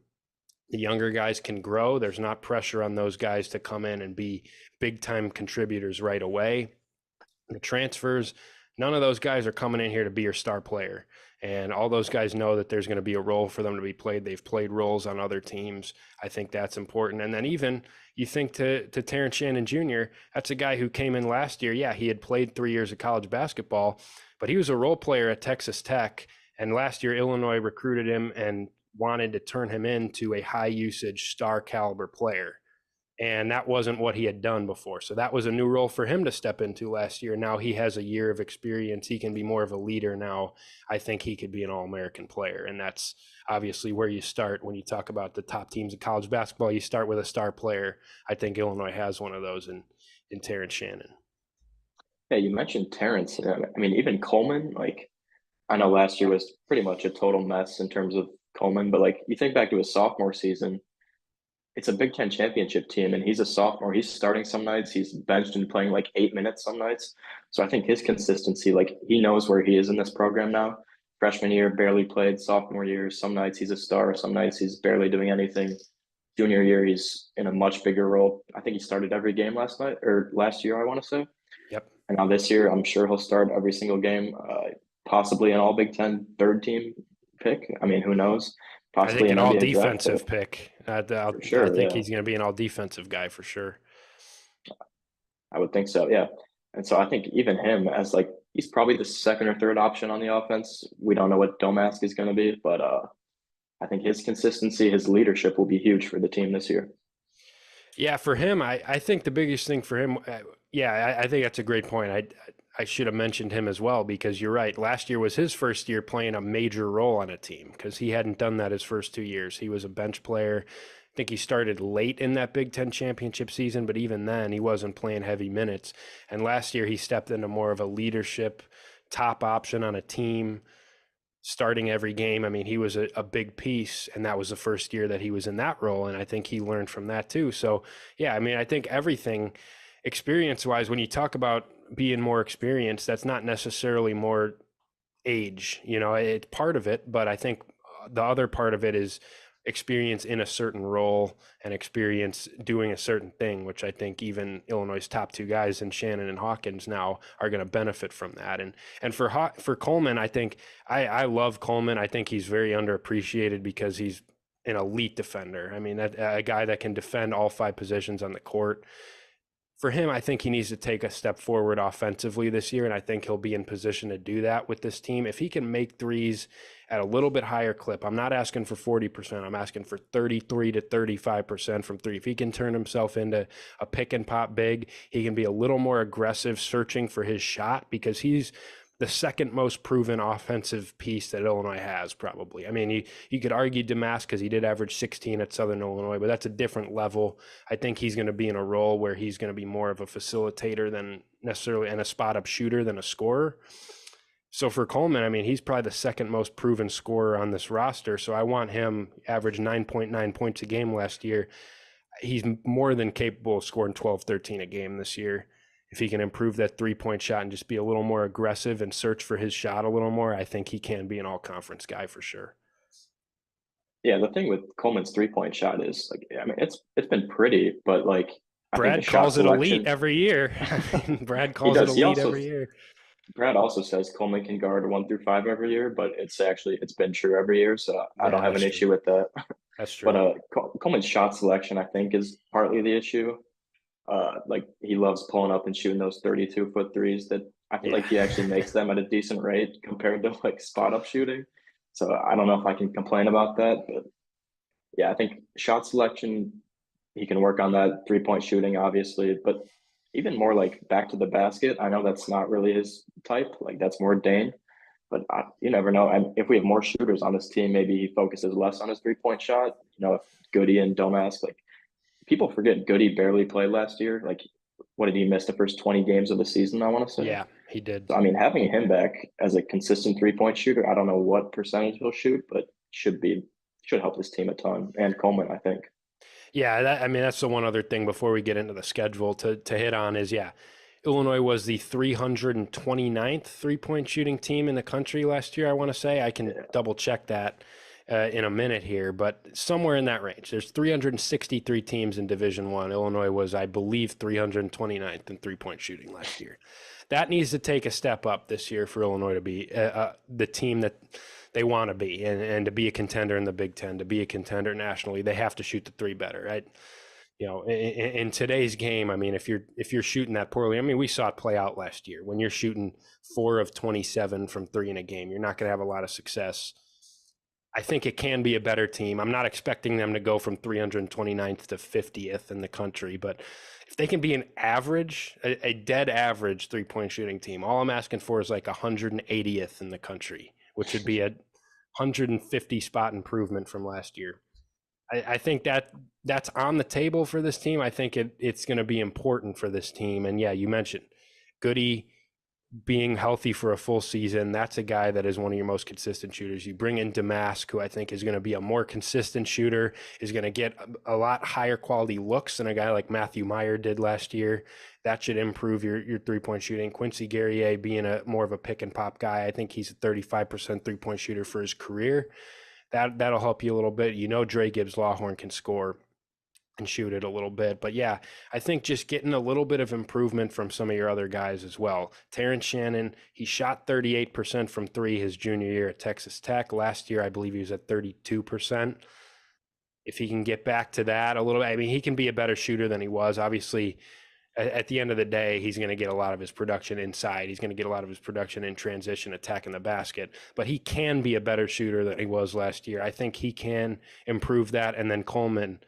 The younger guys can grow. There's not pressure on those guys to come in and be big-time contributors right away. The transfers, none of those guys are coming in here to be your star player. And all those guys know that there's going to be a role for them to be played. They've played roles on other teams. I think that's important. And then even you think to Terrence Shannon Jr., that's a guy who came in last year. Yeah, he had played 3 years of college basketball, but he was a role player at Texas Tech. And last year, Illinois recruited him and wanted to turn him into a high usage star caliber player. And that wasn't what he had done before. So that was a new role for him to step into last year. Now he has a year of experience. He can be more of a leader now. I think he could be an All-American player. And that's obviously where you start when you talk about the top teams in college basketball. You start with a star player. I think Illinois has one of those in Terrence Shannon. Yeah, you mentioned Terrence. I mean, even Coleman, like, I know last year was pretty much a total mess in terms of Coleman, but like, you think back to his sophomore season, it's a Big Ten championship team, and he's a sophomore. He's starting some nights. He's benched and playing like 8 minutes some nights. So I think his consistency, like he knows where he is in this program now. Freshman year, barely played. Sophomore year, some nights he's a star. Some nights he's barely doing anything. Junior year, he's in a much bigger role. I think he started every game last night or last year, I want to say. Yep. And now this year, I'm sure he'll start every single game, possibly an all Big Ten third team pick. I mean, who knows? I think Possibly an an all NBA draft defensive pick. I think he's going to be an all defensive guy for sure. I would think so, yeah. And so I think even him as like he's probably the second or third option on the offense. We don't know what Domask is going to be, but I think his consistency, his leadership will be huge for the team this year. Yeah, for him, I think the biggest thing for him, I think that's a great point. I should have mentioned him as well because you're right. Last year was his first year playing a major role on a team because he hadn't done that his first 2 years. He was a bench player. I think he started late in that Big Ten championship season, but even then he wasn't playing heavy minutes. And last year he stepped into more of a leadership top option on a team, starting every game. I mean, he was a big piece, and that was the first year that he was in that role, and I think he learned from that too. So, yeah, I mean, I think everything experience-wise, when you talk about being more experienced, that's not necessarily more age. You know, it's part of it, but I think the other part of it is experience in a certain role and experience doing a certain thing, which I think even Illinois' top two guys in Shannon and Hawkins now are going to benefit from that. And for Coleman, I think I love Coleman. I think he's very underappreciated because he's an elite defender. I mean, a guy that can defend all five positions on the court. For him, I think he needs to take a step forward offensively this year, and I think he'll be in position to do that with this team. If he can make threes at a little bit higher clip, I'm not asking for 40%. I'm asking for 33 to 35% from three. If he can turn himself into a pick and pop big, he can be a little more aggressive searching for his shot because he's the second most proven offensive piece that Illinois has, probably. I mean, you could argue Domask because he did average 16 at Southern Illinois, but that's a different level. I think he's going to be in a role where he's going to be more of a facilitator than necessarily and a spot-up shooter than a scorer. So for Coleman, I mean, he's probably the second most proven scorer on this roster. So I want him average 9.9 points a game last year. He's more than capable of scoring 12, 13 a game this year. If he can improve that three-point shot and just be a little more aggressive and search for his shot a little more, I think he can be an all-conference guy for sure. Yeah, the thing with Coleman's three-point shot is, like, I mean, it's been pretty, but like Brad calls it elite every year. Brad calls it elite every year. Brad also says Coleman can guard 1 through 5 every year, but it's been true every year, so I don't have an issue with that. That's true. But Coleman's shot selection, I think, is partly the issue. Like he loves pulling up and shooting those 32-foot threes that I feel like he actually makes them at a decent rate compared to like spot up shooting. So I don't know if I can complain about that, but yeah, I think shot selection, he can work on that. 3-point shooting, obviously, but even more like back to the basket. I know that's not really his type. Like that's more Dane, but you never know. And if we have more shooters on this team, maybe he focuses less on his 3-point shot. You know, if Goody and Domask, like, people forget Goody barely played last year. Like, what did he miss the first 20 games of the season, I want to say? Yeah, he did. So, I mean, having him back as a consistent 3-point shooter, I don't know what percentage he'll shoot, but should help this team a ton. And Coleman, I think. Yeah, I mean, that's the one other thing before we get into the schedule to hit on is, Illinois was the 329th three-point shooting team in the country last year, I want to say. I can double check that in a minute here, but somewhere in that range. There's 363 teams in Division I. Illinois was, I believe, 329th in three-point shooting last year. That needs to take a step up this year for Illinois to be the team that they want to be and to be a contender in the Big Ten, to be a contender nationally. They have to shoot the three better, right? You know, in today's game, I mean, if you're shooting that poorly, I mean, we saw it play out last year. When you're shooting 4 of 27 from three in a game, you're not going to have a lot of success. I think it can be a better team. I'm not expecting them to go from 329th to 50th in the country, but if they can be an average, a dead average three-point shooting team, all I'm asking for is like 180th in the country, which would be a 150 spot improvement from last year. I think that's on the table for this team. I think it's going to be important for this team. And yeah, you mentioned Goody being healthy for a full season, that's a guy that is one of your most consistent shooters. You bring in Damask, who I think is going to be a more consistent shooter, is going to get a lot higher quality looks than a guy like Matthew Meyer did last year. That should improve your three-point shooting. Quincy Guerrier being more of a pick and pop guy, I think he's a 35% three-point shooter for his career. That'll help you a little bit. Dre Gibbs-Lawhorn can score and shoot it a little bit. But yeah, I think just getting a little bit of improvement from some of your other guys as well. Terrence Shannon, he shot 38% from three his junior year at Texas Tech. Last year, I believe he was at 32%. If he can get back to that a little bit, I mean, he can be a better shooter than he was. Obviously, at the end of the day, he's going to get a lot of his production inside. He's going to get a lot of his production in transition, attacking the basket. But he can be a better shooter than he was last year. I think he can improve that. And then Coleman,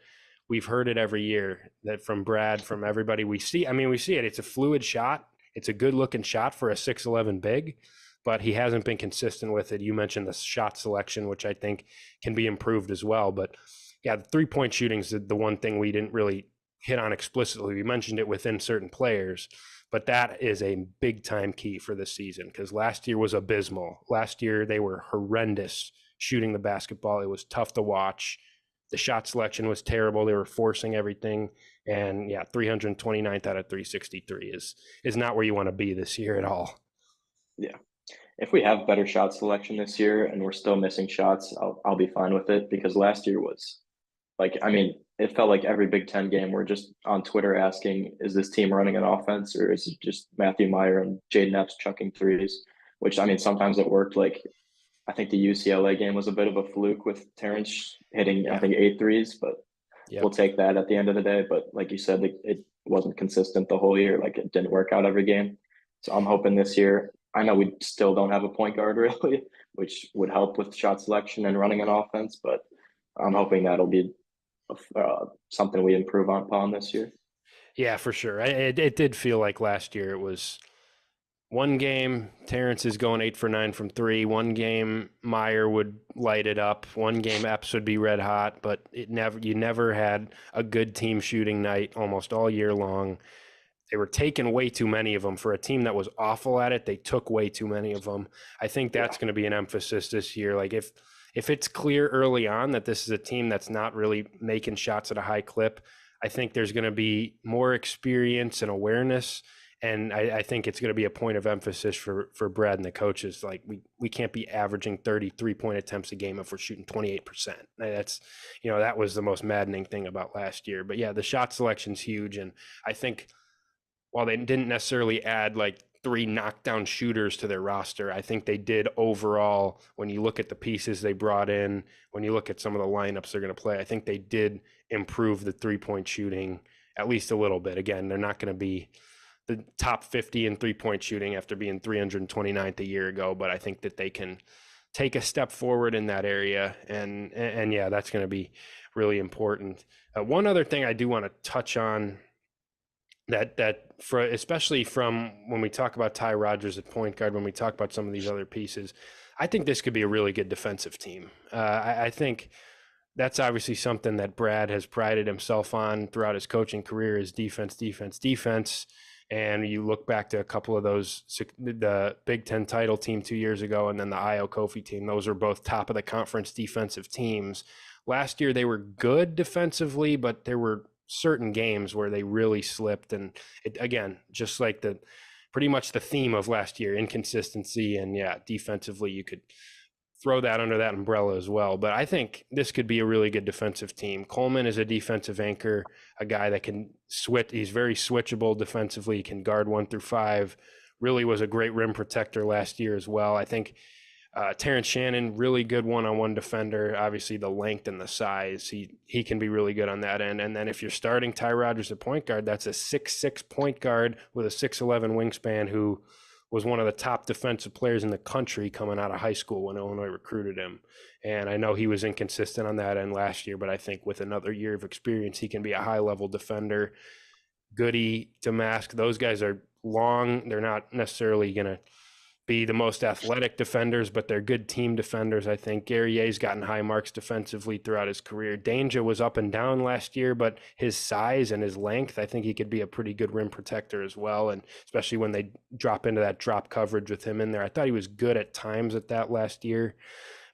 we've heard it every year that from Brad, from everybody we see. I mean, we see it. It's a fluid shot. It's a good looking shot for a 6'11" big, but he hasn't been consistent with it. You mentioned the shot selection, which I think can be improved as well. But yeah, the 3-point shooting is the one thing we didn't really hit on explicitly. We mentioned it within certain players, but that is a big time key for this season because last year was abysmal. Last year, they were horrendous shooting the basketball. It was tough to watch. The shot selection was terrible. They were forcing everything. And yeah, 329th out of 363 is not where you want to be this year at all. Yeah. If we have better shot selection this year and we're still missing shots, I'll be fine with it because last year was it felt like every Big Ten game we're just on Twitter asking, is this team running an offense or is it just Matthew Meyer and Jaden Epps chucking threes? Which, sometimes it worked. Like, I think the UCLA game was a bit of a fluke with Terrence hitting, I think, 8 threes, but we'll take that at the end of the day. But like you said, it wasn't consistent the whole year. Like, it didn't work out every game. So I'm hoping this year, I know we still don't have a point guard really, which would help with shot selection and running an offense, but I'm hoping that'll be something we improve upon this year. Yeah, for sure. It did feel like last year it was one game, Terrence is going 8 for 9 from 3. One game, Meyer would light it up. One game, Epps would be red hot, but you never had a good team shooting night almost all year long. They were taking way too many of them for a team that was awful at it. They took way too many of them. I think that's going to be an emphasis this year. Like if it's clear early on that this is a team that's not really making shots at a high clip, I think there's going to be more experience and awareness. And I think it's going to be a point of emphasis for Brad and the coaches. Like we can't be averaging 33-point attempts a game if we're shooting 28%. That's, that was the most maddening thing about last year. But yeah, the shot selection's huge. And I think while they didn't necessarily add like 3 knockdown shooters to their roster, I think they did overall, when you look at the pieces they brought in, when you look at some of the lineups they're going to play, I think they did improve the 3-point shooting at least a little bit. Again, they're not going to be the top 50 in 3-point shooting after being 329th a year ago, but I think that they can take a step forward in that area. And yeah, that's going to be really important. One other thing I do want to touch on especially from when we talk about Ty Rodgers at point guard, when we talk about some of these other pieces, I think this could be a really good defensive team. I think that's obviously something that Brad has prided himself on throughout his coaching career is defense. And you look back to a couple of those, the Big Ten title team 2 years ago, and then the Io Kofi team. Those are both top of the conference defensive teams. Last year, they were good defensively, but there were certain games where they really slipped. And again, just like pretty much the theme of last year, inconsistency. And yeah, defensively, you could throw that under that umbrella as well. But I think this could be a really good defensive team. Coleman is a defensive anchor, a guy that can switch. He's very switchable defensively. He can guard 1 through 5. Really was a great rim protector last year as well. I think Terrence Shannon, really good one-on-one defender. Obviously, the length and the size, he can be really good on that end. And then if you're starting Ty Rodgers at point guard, that's a 6'6" point guard with a 6'11" wingspan who was one of the top defensive players in the country coming out of high school when Illinois recruited him. And I know he was inconsistent on that end last year, but I think with another year of experience, he can be a high-level defender. Goody, Damask, those guys are long. They're not necessarily going to be the most athletic defenders, but they're good team defenders. I think Guerrier's gotten high marks defensively throughout his career. Danger was up and down last year, but his size and his length, I think he could be a pretty good rim protector as well. And especially when they drop into that drop coverage with him in there, I thought he was good at times at that last year.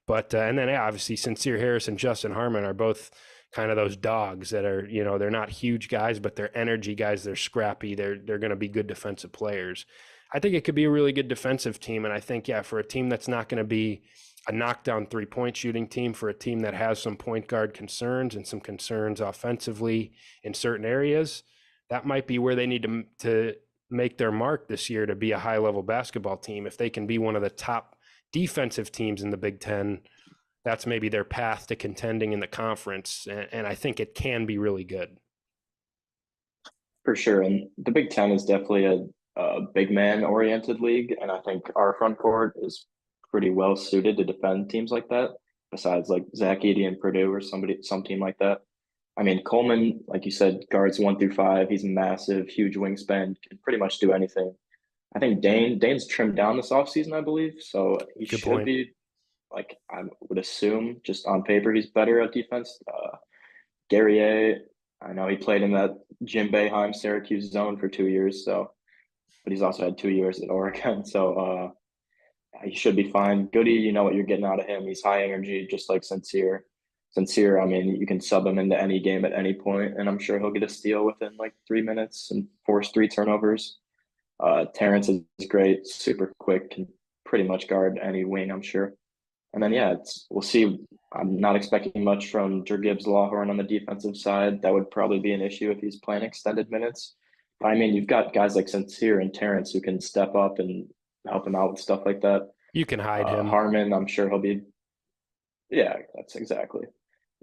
But, and then obviously Sincere Harris and Justin Harmon are both kind of those dogs that are, they're not huge guys, but they're energy guys. They're scrappy. They're going to be good defensive players. I think it could be a really good defensive team. And I think, for a team that's not going to be a knockdown 3-point shooting team, for a team that has some point guard concerns and some concerns offensively in certain areas, that might be where they need to make their mark this year to be a high-level basketball team. If they can be one of the top defensive teams in the Big Ten, that's maybe their path to contending in the conference. And I think it can be really good. For sure. And the Big Ten is definitely a big man oriented league. And I think our front court is pretty well suited to defend teams like that, besides like Zach Edey and Purdue or some team like that. I mean, Coleman, like you said, guards 1 through 5. He's massive, huge wingspan, can pretty much do anything. I think Dane's trimmed down this offseason, I believe. So he should be, like, I would assume, just on paper, he's better at defense. Guerrier, I know he played in that Jim Boeheim Syracuse zone for 2 years, but he's also had 2 years at Oregon. So he should be fine. Goody, you know what you're getting out of him. He's high energy, just like Sincere. I mean, you can sub him into any game at any point, and I'm sure he'll get a steal within like 3 minutes and force 3 turnovers. Terrence is great, super quick, can pretty much guard any wing, I'm sure. And then, we'll see. I'm not expecting much from Gibbs Lawhorn on the defensive side. That would probably be an issue if he's playing extended minutes. But I mean, you've got guys like Sincere and Terrence who can step up and help him out with stuff like that. You can hide him. Harmon, I'm sure he'll be. Yeah, that's exactly.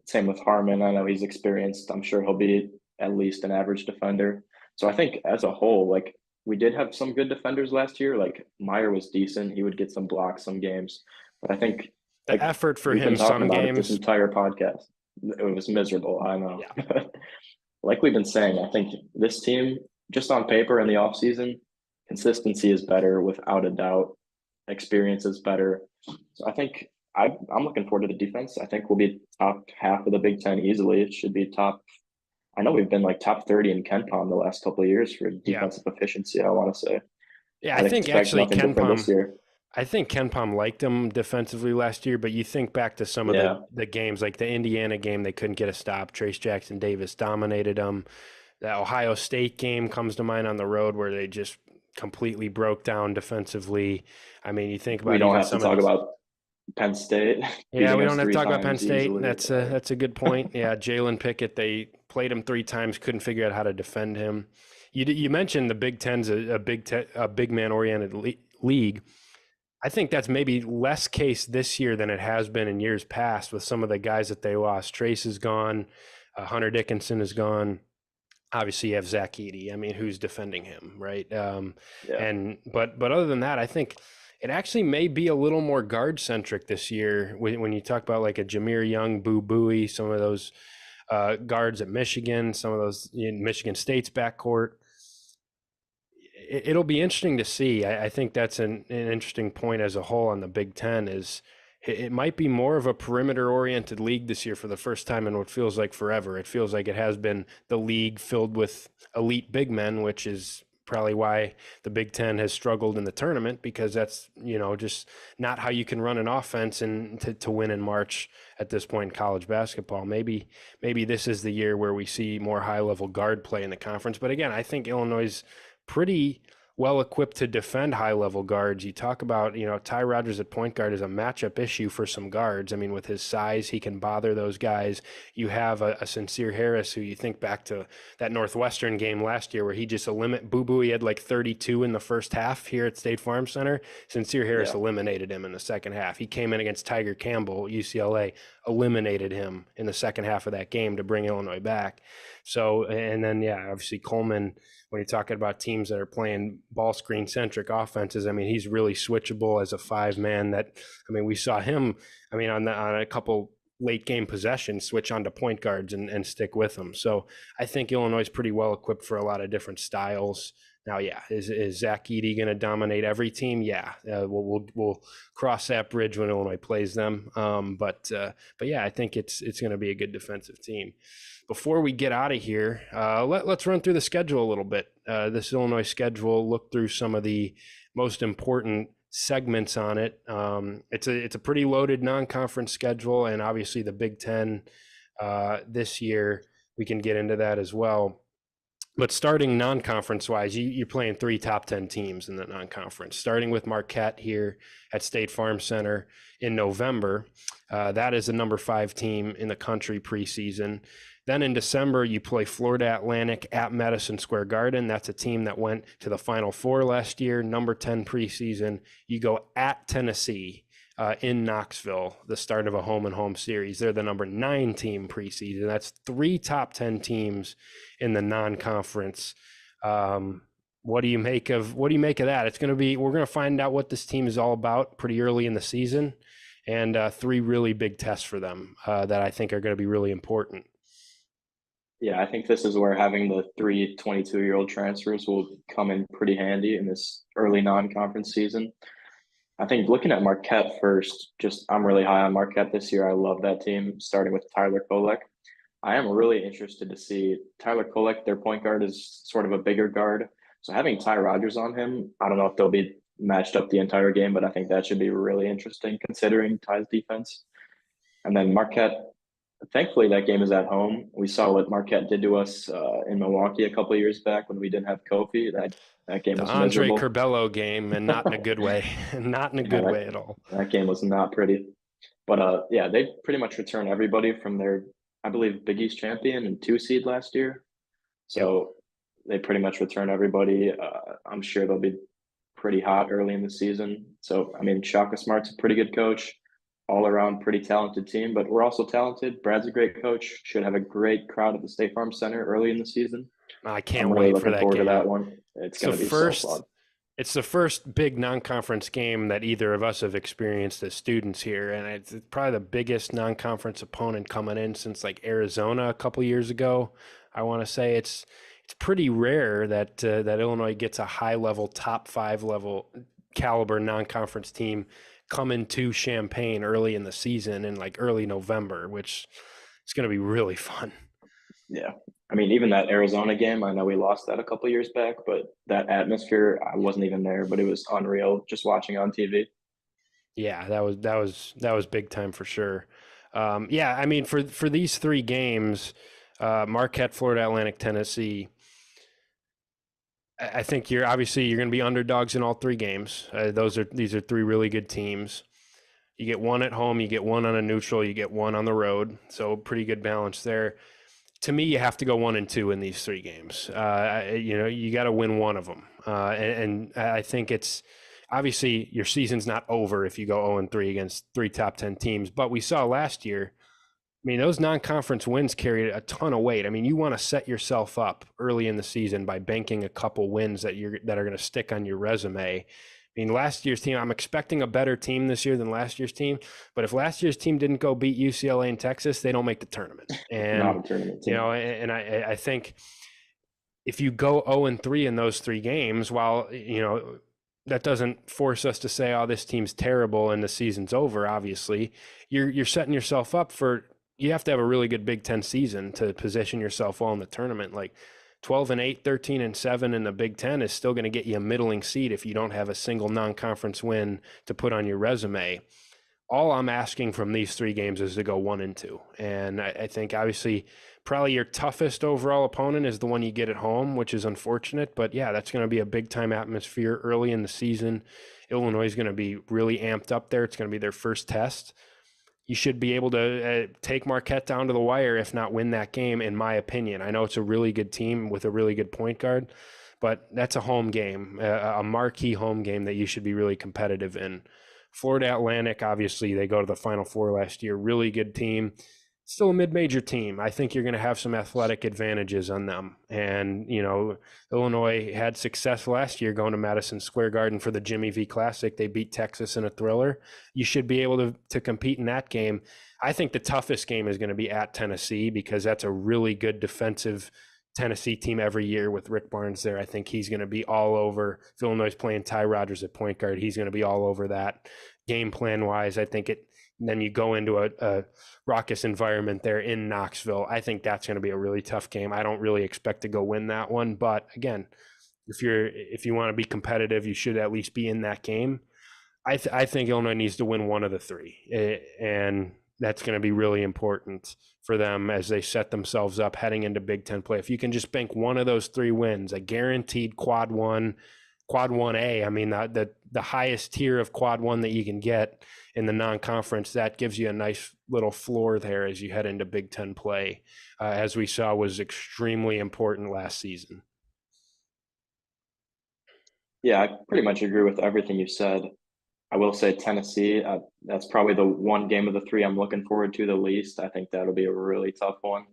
Same with Harmon. I know he's experienced. I'm sure he'll be at least an average defender. So I think as a whole, like, we did have some good defenders last year. Like, Meyer was decent. He would get some blocks some games. But I think the effort for him some games. This entire podcast, it was miserable. I know. Yeah. Like we've been saying, I think this team, just on paper in the offseason, consistency is better without a doubt. Experience is better. So I think I'm looking forward to the defense. I think we'll be top half of the Big Ten easily. It should be top. I know we've been like top 30 in KenPom the last couple of years for defensive efficiency, I want to say. Yeah, I think actually KenPom liked him defensively last year, but you think back to some of the games, like the Indiana game, they couldn't get a stop. Trace Jackson Davis dominated them. The Ohio State game comes to mind on the road where they just completely broke down defensively. I mean, you think about we don't have to talk about Penn State. Yeah, we don't have to talk about Penn State. Easily. That's a good point. Yeah, Jalen Pickett, they played him 3 times, couldn't figure out how to defend him. You mentioned the Big Ten's a big man oriented league. I think that's maybe less case this year than it has been in years past with some of the guys that they lost. Trace is gone. Hunter Dickinson is gone. Obviously, you have Zach Edey. I mean, who's defending him, right? But other than that, I think it actually may be a little more guard centric this year when you talk about like a Jameer Young, Boo Buie, some of those guards at Michigan, some of those in Michigan State's backcourt. It'll be interesting to see. I think that's an interesting point as a whole on the Big Ten is it might be more of a perimeter-oriented league this year for the first time in what feels like forever. It feels like it has been the league filled with elite big men, which is probably why the Big Ten has struggled in the tournament, because that's, just not how you can run an offense and to win in March at this point in college basketball. Maybe this is the year where we see more high-level guard play in the conference. But again, I think Illinois is pretty well equipped to defend high level guards. You talk about, Ty Rodgers at point guard is a matchup issue for some guards. I mean, with his size, he can bother those guys. You have a Sincere Harris, who you think back to that Northwestern game last year where he just Boo Buie had like 32 in the first half here at State Farm Center. Sincere Harris eliminated him in the second half. He came in against Tiger Campbell, UCLA, eliminated him in the second half of that game to bring Illinois back. So, and then, obviously Coleman, when you're talking about teams that are playing ball screen centric offenses, I mean, he's really switchable as a 5-man we saw him, on a couple late game possessions, switch onto point guards and stick with them. So I think Illinois is pretty well equipped for a lot of different styles Now, yeah, is Zach Edey going to dominate every team? Yeah, we'll cross that bridge when Illinois plays them. But yeah, I think it's going to be a good defensive team. Before we get out of here, let's run through the schedule a little bit. This Illinois schedule, look through some of the most important segments on it. It's a pretty loaded non-conference schedule, and obviously the Big Ten this year, we can get into that as well. But starting non-conference wise, you're playing 3 top 10 teams in the non-conference, starting with Marquette here at State Farm Center in November. That is the number 5 team in the country preseason. Then in December, you play Florida Atlantic at Madison Square Garden. That's a team that went to the Final Four last year, number 10 preseason. You go at Tennessee in Knoxville, the start of a home-and-home series. They're the number 9 team preseason. That's 3 top 10 teams in the non-conference. What do you make of that? We're going to find out what this team is all about pretty early in the season, and 3 really big tests for them that I think are going to be really important. Yeah, I think this is where having the 3 22-year-old transfers will come in pretty handy in this early non-conference season. I think looking at Marquette first, I'm really high on Marquette this year. I love that team, starting with Tyler Kolek. I am really interested to see Tyler Kolek. Their point guard is sort of a bigger guard. So having Ty Rodgers on him, I don't know if they'll be matched up the entire game, but I think that should be really interesting considering Ty's defense. And then Marquette, thankfully that game is at home. We saw what Marquette did to us in Milwaukee a couple of years back when we didn't have Kofi. That game was Andre miserable. Curbelo game, and not in a good way. Not in a good way at all. That game was not pretty. But yeah, they pretty much returned everybody from their, I believe, Big East champion and 2 seed last year. So They pretty much return everybody. I'm sure they'll be pretty hot early in the season. So, I mean, Shaka Smart's a pretty good coach, all around pretty talented team, but we're also talented. Brad's a great coach, should have a great crowd at the State Farm Center early in the season. I can't wait for that game. To that one. It's going to be so fun. It's the first big non-conference game that either of us have experienced as students here, and it's probably the biggest non-conference opponent coming in since like Arizona a couple years ago. I want to say it's pretty rare that that Illinois gets a high-level, top 5 level caliber non-conference team coming to Champaign early in the season in like early November, which is going to be really fun. Yeah. I mean, even that Arizona game, I know we lost that a couple years back, but that atmosphere, I wasn't even there, but it was unreal just watching on TV. Yeah, that was big time for sure. Yeah, I mean, for these 3 games, Marquette, Florida Atlantic, Tennessee, I think you're going to be underdogs in all 3 games. These are 3 really good teams. You get 1 at home, you get 1 on a neutral, you get 1 on the road. So pretty good balance there. To me, you have to go 1-2 in these 3 games. You got to win one of them. And I think it's obviously your season's not over if you go 0-3 against 3 top 10 teams. But we saw last year, I mean, those non-conference wins carried a ton of weight. I mean, you want to set yourself up early in the season by banking a couple wins that are going to stick on your resume. I mean, last year's team, I'm expecting a better team this year than last year's team. But if last year's team didn't go beat UCLA and Texas, they don't make the tournament. And, not a tournament team. And I think if you go 0-3 in those 3 games, while, that doesn't force us to say, oh, this team's terrible and the season's over, obviously. You're setting yourself up for, you have to have a really good Big Ten season to position yourself well in the tournament. Like 12-8, 13-7 in the Big Ten is still going to get you a middling seed if you don't have a single non-conference win to put on your resume. All I'm asking from these 3 games is to go 1-2. And I think obviously probably your toughest overall opponent is the one you get at home, which is unfortunate. But yeah, that's going to be a big time atmosphere early in the season. Illinois is going to be really amped up there. It's going to be their first test. You should be able to take Marquette down to the wire, if not win that game, in my opinion. I know it's a really good team with a really good point guard, but that's a home game, a marquee home game that you should be really competitive in. Florida Atlantic, obviously, they go to the Final Four last year. Really good team. Still a mid-major team. I think you're going to have some athletic advantages on them. And, Illinois had success last year going to Madison Square Garden for the Jimmy V Classic. They beat Texas in a thriller. You should be able to compete in that game. I think the toughest game is going to be at Tennessee because that's a really good defensive Tennessee team every year with Rick Barnes there. I think he's going to be all over. If Illinois is playing Ty Rodgers at point guard, he's going to be all over that. Game plan wise, I think it. Then you go into a raucous environment there in Knoxville. I think that's going to be a really tough game. I don't really expect to go win that one, but again, if you want to be competitive, you should at least be in that game. I think Illinois needs to win one of the three, and that's going to be really important for them as they set themselves up heading into Big Ten play. If you can just bank one of those 3 wins, a guaranteed quad 1A, I mean, the highest tier of quad 1 that you can get in the non-conference, that gives you a nice little floor there as you head into Big Ten play, as we saw was extremely important last season. Yeah, I pretty much agree with everything you said. I will say Tennessee, that's probably the one game of the 3 I'm looking forward to the least. I think that'll be a really tough one.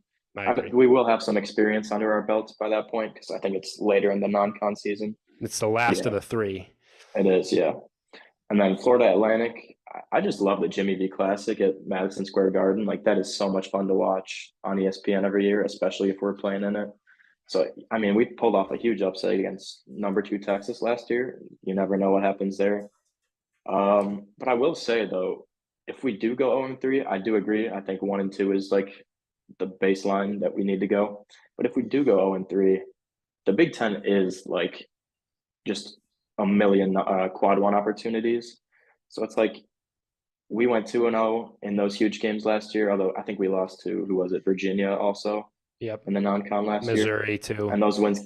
We will have some experience under our belts by that point because I think it's later in the non-con season. It's the last of the 3. It is, yeah. And then Florida Atlantic, I just love the Jimmy V Classic at Madison Square Garden. Like, that is so much fun to watch on ESPN every year, especially if we're playing in it. So, I mean, we pulled off a huge upset against number 2 Texas last year. You never know what happens there. But I will say, though, if we do go 0-3, I do agree. I think 1-2 is like the baseline that we need to go. But if we do go 0-3, the Big Ten is like just a million quad 1 opportunities. So it's like we went 2-0 in those huge games last year, although I think we lost to, who was it, Virginia also? Yep. In the non-con last year. Missouri too. And those wins,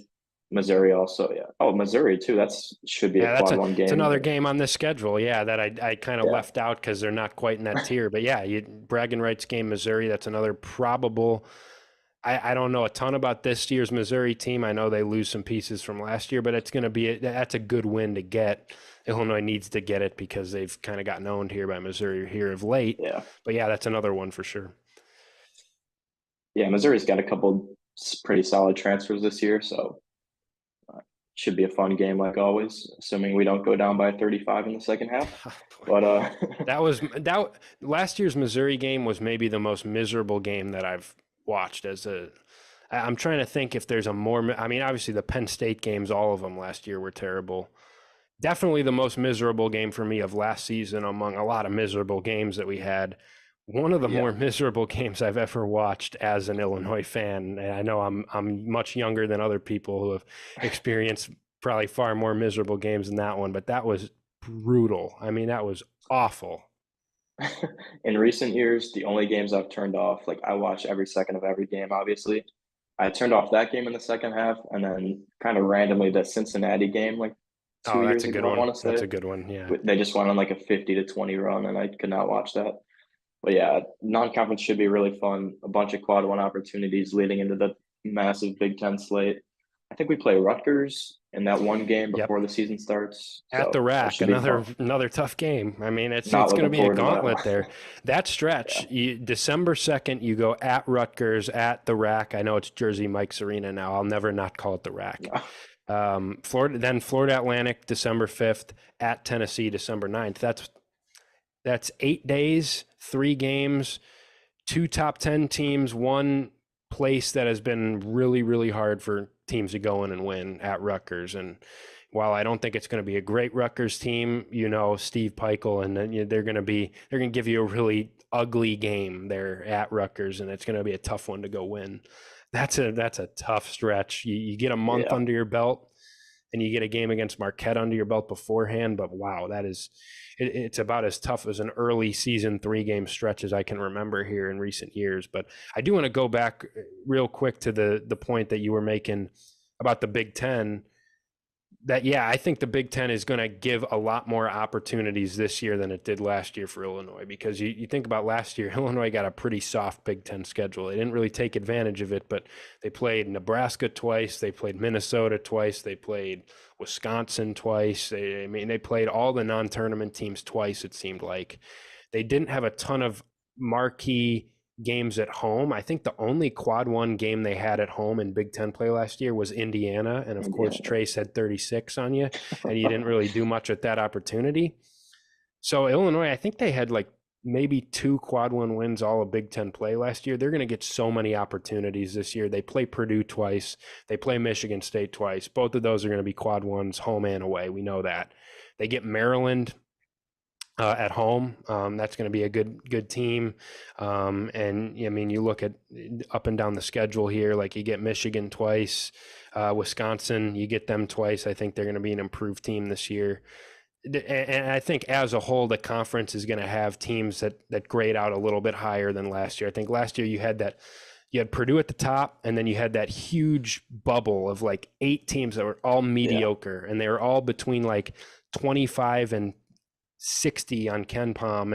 Missouri also, yeah. Oh, Missouri too. Should be a quad 1 game. It's another game on this schedule, yeah, that I kind of left out because they're not quite in that tier. But yeah, bragging rights game, Missouri, that's another probable. I don't know a ton about this year's Missouri team. I know they lose some pieces from last year, but it's going to be that's a good win to get. Illinois needs to get it because they've kind of gotten owned here by Missouri here of late. Yeah. But yeah, that's another one for sure. Yeah, Missouri's got a couple pretty solid transfers this year, so should be a fun game like always, assuming we don't go down by 35 in the second half. But that last year's Missouri game was maybe the most miserable game that I've watched I'm trying to think if there's a more, I mean, obviously the Penn State games, all of them last year were terrible. Definitely the most miserable game for me of last season among a lot of miserable games that we had. One of the more miserable games I've ever watched as an Illinois fan. And I know I'm much younger than other people who have experienced probably far more miserable games than that one, but that was brutal. I mean, that was awful. In recent years, the only games I've turned off, like I watch every second of every game, obviously. I turned off that game in the second half, and then kind of randomly the Cincinnati game, like 2 years ago, I want to say. That's a good one, yeah. They just went on like a 50-20 run, and I could not watch that. But yeah, non-conference should be really fun. A bunch of quad 1 opportunities leading into the massive Big Ten slate. I think we play Rutgers in that one game before the season starts. At the Rack, another tough game. I mean, it's going to be a gauntlet there. That stretch, December 2nd, you go at Rutgers, at the Rack. I know it's Jersey Mike's Arena now. I'll never not call it the Rack. No. Florida Atlantic, December 5th, at Tennessee, December 9th. That's 8 days, 3 games, 2 top 10 teams, 1 place that has been really, really hard for teams to go in and win at Rutgers. And while I don't think it's going to be a great Rutgers team, Steve Peichel, and then they're going to give you a really ugly game there at Rutgers, and it's going to be a tough one to go win. That's a tough stretch. You get a month under your belt, and you get a game against Marquette under your belt beforehand. But wow, it's about as tough as an early season 3-game stretch as I can remember here in recent years. But I do want to go back real quick to the point that you were making about the Big Ten. I think the Big Ten is going to give a lot more opportunities this year than it did last year for Illinois, because you think about last year, Illinois got a pretty soft Big Ten schedule. They didn't really take advantage of it, but they played Nebraska twice, they played Minnesota twice, they played Wisconsin twice. They played all the non-tournament teams twice, it seemed like. They didn't have a ton of marquee games at home. I think the only quad 1 game they had at home in Big Ten play last year was Indiana. And of course, Trace had 36 on you, and you didn't really do much with that opportunity. So Illinois, I think they had like maybe 2 quad 1 wins all of Big Ten play last year. They're going to get so many opportunities this year. They play Purdue twice. They play Michigan State twice. Both of those are going to be quad 1s, home and away. We know that. They get Maryland at home. That's going to be a good team. And I mean, you look at up and down the schedule here, like you get Michigan twice, Wisconsin, you get them twice. I think they're going to be an improved team this year. And I think as a whole, the conference is going to have teams that grade out a little bit higher than last year. I think last year you had Purdue at the top, and then you had that huge bubble of like 8 teams that were all mediocre, and they were all between like 25 and 60 on KenPom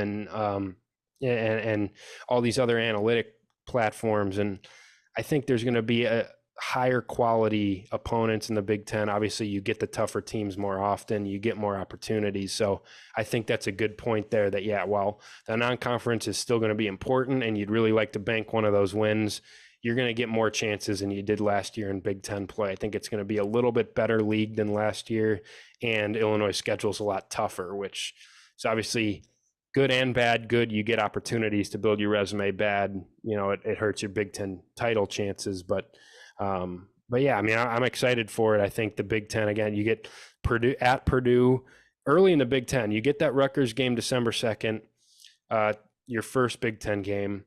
and all these other analytic platforms. And I think there's going to be a higher quality opponents in the Big Ten. Obviously, you get the tougher teams more often, you get more opportunities. So I think that's a good point there that, yeah, while the non-conference is still going to be important and you'd really like to bank one of those wins, you're going to get more chances than you did last year in Big Ten play. I think it's going to be a little bit better league than last year, and Illinois' schedule is a lot tougher, which is obviously good and bad. Good, you get opportunities to build your resume. Bad, it hurts your Big Ten title chances. But yeah, I mean, I'm excited for it. I think the Big Ten, again, you get Purdue early in the Big Ten. You get that Rutgers game December 2nd, your first Big Ten game.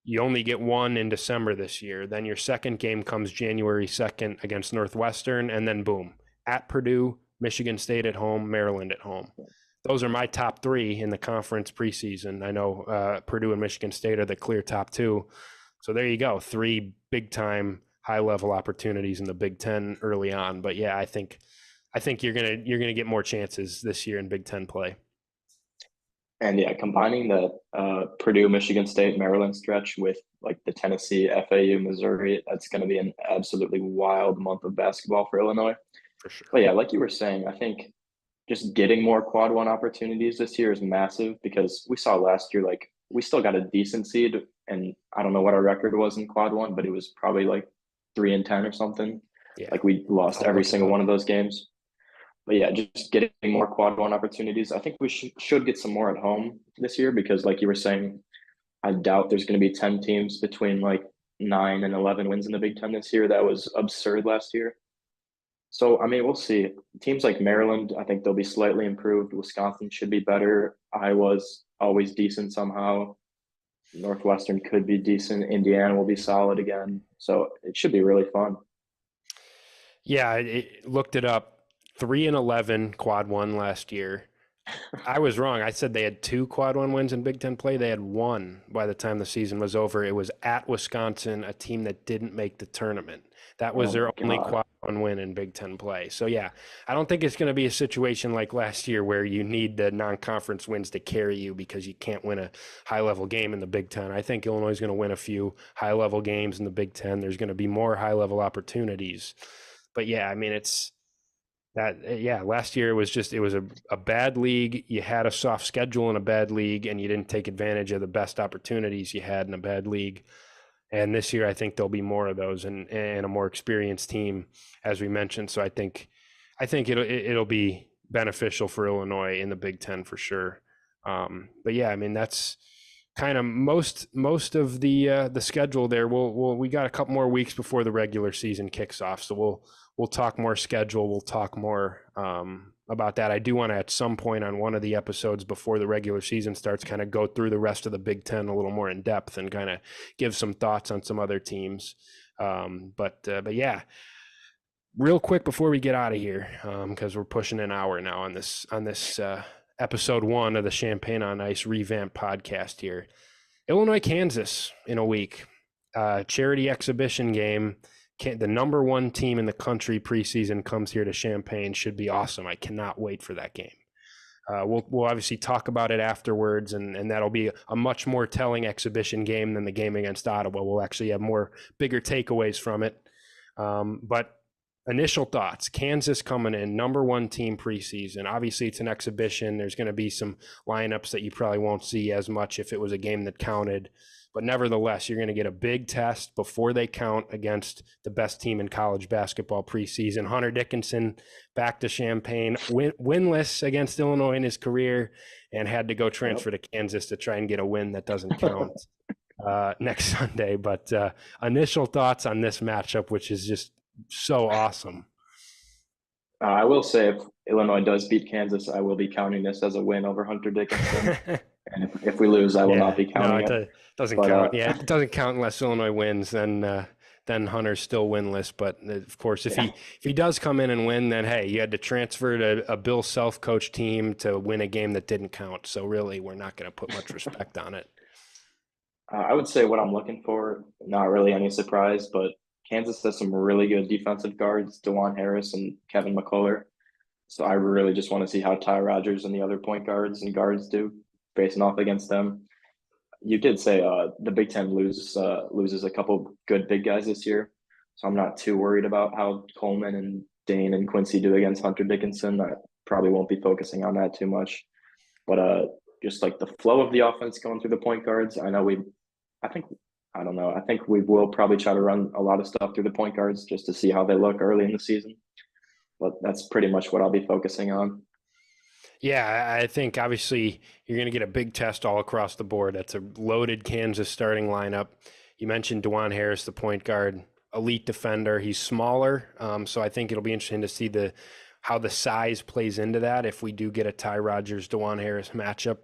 You only get one in December this year. Then your second game comes January 2nd against Northwestern, and then boom, at Purdue, Michigan State at home, Maryland at home. Those are my top 3 in the conference preseason. I know Purdue and Michigan State are the clear top 2. So there you go, 3 big-time high-level opportunities in the Big Ten early on. But yeah, I think you're gonna get more chances this year in Big Ten play. And yeah, combining the Purdue, Michigan State, Maryland stretch with like the Tennessee, FAU, Missouri, that's going to be an absolutely wild month of basketball for Illinois. For sure. But yeah, like you were saying, I think just getting more quad 1 opportunities this year is massive, because we saw last year, like we still got a decent seed, and I don't know what our record was in quad 1, but it was probably like 3-10 or something. Yeah. Like we lost every single one of those games. But yeah, just getting more quad 1 opportunities. I think we should get some more at home this year, because like you were saying, I doubt there's going to be 10 teams between like 9 and 11 wins in the Big Ten this year. That was absurd last year. So, I mean, we'll see. Teams like Maryland, I think they'll be slightly improved. Wisconsin should be better. Iowa's always decent somehow. Northwestern could be decent. Indiana will be solid again. So it should be really fun. Yeah, I looked it up. 3-11 quad 1 last year. I was wrong. I said they had 2 quad 1 wins in Big Ten play. They had 1 by the time the season was over. It was at Wisconsin, a team that didn't make the tournament. That was their only quad 1 win in Big Ten play. So yeah, I don't think it's going to be a situation like last year where you need the non-conference wins to carry you because you can't win a high-level game in the Big Ten. I think Illinois is going to win a few high-level games in the Big Ten. There's going to be more high-level opportunities. But yeah, I mean, last year it was a bad league. You had a soft schedule in a bad league, and you didn't take advantage of the best opportunities you had in a bad league. And this year, I think there'll be more of those and a more experienced team, as we mentioned. So I think it'll be beneficial for Illinois in the Big Ten for sure. But yeah, I mean, that's kind of most of the schedule there. We got a couple more weeks before the regular season kicks off, so we'll talk more schedule. We'll talk more about that. I do want to, at some point on one of the episodes before the regular season starts, kind of go through the rest of the Big Ten a little more in depth and kind of give some thoughts on some other teams. But yeah, real quick before we get out of here, because we're pushing an hour now on this episode 1 of the Champaign on Ice revamped podcast here. Illinois, Kansas in a week, charity exhibition game. The number 1 team in the country preseason comes here to Champaign. Should be awesome. I cannot wait for that game. We'll obviously talk about it afterwards, and that'll be a much more telling exhibition game than the game against Ottawa. We'll actually have bigger takeaways from it. But initial thoughts: Kansas coming in, number 1 team preseason. Obviously, it's an exhibition. There's going to be some lineups that you probably won't see as much if it was a game that counted. But nevertheless, you're going to get a big test before they count against the best team in college basketball preseason. Hunter Dickinson back to Champaign, winless against Illinois in his career, and had to go transfer to Kansas to try and get a win that doesn't count next Sunday. But initial thoughts on this matchup, which is just so awesome. I will say if Illinois does beat Kansas, I will be counting this as a win over Hunter Dickinson. And if we lose, I will not be counting it. Doesn't count. It doesn't count unless Illinois wins. Then Hunter's still winless. But of course, if he does come in and win, then hey, you had to transfer to a Bill Self-coach team to win a game that didn't count. So really, we're not going to put much respect on it. I would say what I'm looking for, not really any surprise, but Kansas has some really good defensive guards, DeJuan Harris and Kevin McCullough. So I really just want to see how Ty Rodgers and the other point guards and guards do facing off against them. You did say the Big Ten loses a couple good big guys this year. So I'm not too worried about how Coleman and Dane and Quincy do against Hunter Dickinson. I probably won't be focusing on that too much. But just like the flow of the offense going through the point guards, I think we will probably try to run a lot of stuff through the point guards just to see how they look early in the season. But that's pretty much what I'll be focusing on. Yeah, I think obviously you're going to get a big test all across the board. That's a loaded Kansas starting lineup. You mentioned DeJuan Harris, the point guard, elite defender. He's smaller, so I think it'll be interesting to see how the size plays into that if we do get a Ty Rodgers, DeJuan Harris matchup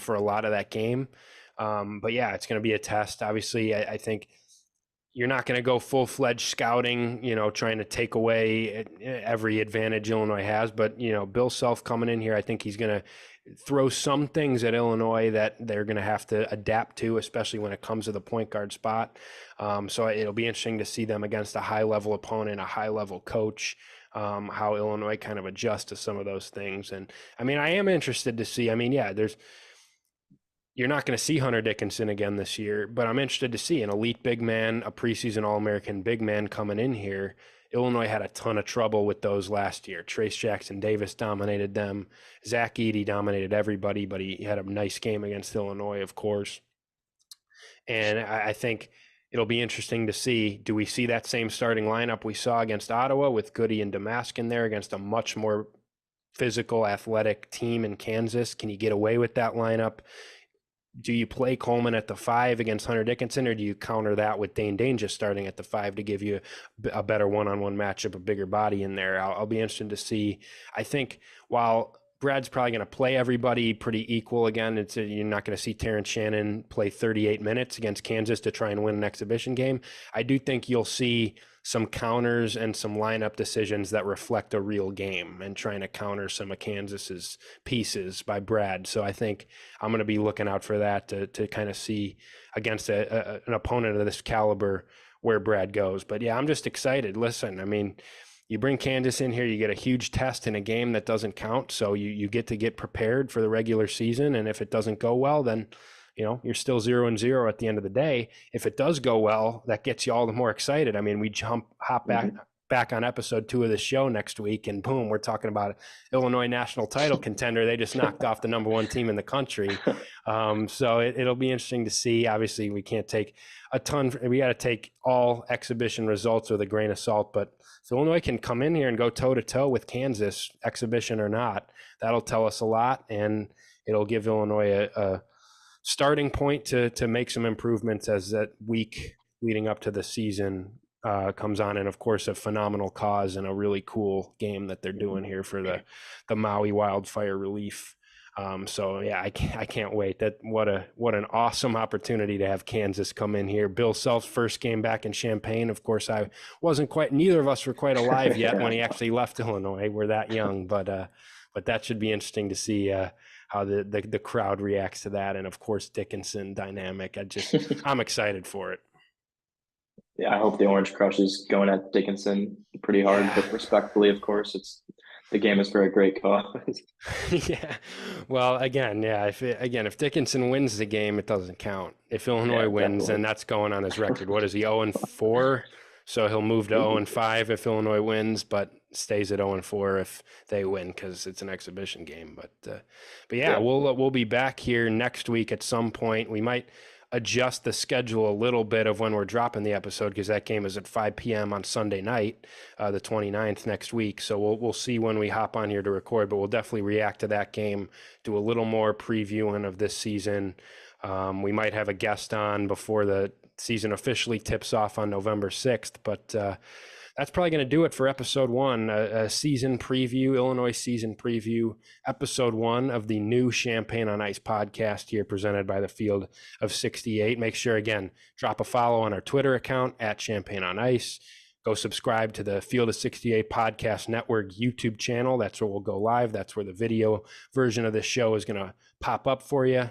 for a lot of that game. But yeah, it's going to be a test. Obviously, I think you're not going to go full-fledged scouting, trying to take away every advantage Illinois has. But, Bill Self coming in here, I think he's going to throw some things at Illinois that they're going to have to adapt to, especially when it comes to the point guard spot. So it'll be interesting to see them against a high-level opponent, a high-level coach, how Illinois kind of adjusts to some of those things. And, I am interested to see, you're not going to see Hunter Dickinson again this year, but I'm interested to see an elite big man, a preseason All-American big man coming in here. Illinois had a ton of trouble with those last year. Trace Jackson Davis dominated them. Zach Edey dominated everybody, but he had a nice game against Illinois, of course. And I think it'll be interesting to see, do we see that same starting lineup we saw against Ottawa with Goody and Damask in there against a much more physical, athletic team in Kansas? Can you get away with that lineup? Do you play Coleman at the 5 against Hunter Dickinson, or do you counter that with Dane just starting at the 5 to give you a better one-on-one matchup, a bigger body in there? I'll be interested to see. I think while Brad's probably going to play everybody pretty equal again, you're not going to see Terrence Shannon play 38 minutes against Kansas to try and win an exhibition game. I do think you'll see some counters and some lineup decisions that reflect a real game and trying to counter some of Kansas's pieces by Brad. So I think I'm going to be looking out for that to kind of see against an opponent of this caliber where Brad goes. But yeah, I'm just excited. Listen, you bring Kansas in here, you get a huge test in a game that doesn't count. So you get to get prepared for the regular season. And if it doesn't go well, then you're still 0-0 at the end of the day. If it does go well, that gets you all the more excited. We hop back on episode 2 of the show next week, and boom, we're talking about Illinois national title contender. They just knocked off the number 1 team in the country. So it'll be interesting to see. Obviously, we can't take a ton. We got to take all exhibition results with a grain of salt. But if Illinois can come in here and go toe-to-toe with Kansas, exhibition or not, that'll tell us a lot, and it'll give Illinois a starting point to make some improvements as that week leading up to the season comes on. And of course, a phenomenal cause and a really cool game that they're doing here for the Maui wildfire relief. So yeah, I can't wait. What an awesome opportunity to have Kansas come in here. Bill Self's first game back in Champaign. Of course, neither of us were quite alive yet when he actually left Illinois. We're that young, but that should be interesting to see how the crowd reacts to that. And of course, Dickinson dynamic. I'm excited for it. Yeah, I hope the Orange Crush is going at Dickinson pretty hard, but respectfully, of course. The game is for a great cause. Yeah. Well, again, yeah. If Dickinson wins the game, it doesn't count. If Illinois wins, then that's going on his record. What is he, 0-4? So he'll move to 0-5 if Illinois wins, but stays at 0-4 if they win because it's an exhibition game. But yeah, we'll be back here next week at some point. We might adjust the schedule a little bit of when we're dropping the episode, because that game is at 5 p.m. on Sunday night, the 29th next week. So we'll see when we hop on here to record, but we'll definitely react to that game, do a little more previewing of this season. We might have a guest on before the season officially tips off on November 6th, but that's probably going to do it for episode 1, a season preview, Illinois season preview, episode 1 of the new Champaign on Ice podcast here, presented by the Field of 68. Make sure, again, drop a follow on our Twitter account at Champaign on Ice. Go subscribe to the Field of 68 Podcast Network YouTube channel. That's where we'll go live. That's where the video version of this show is going to pop up for you.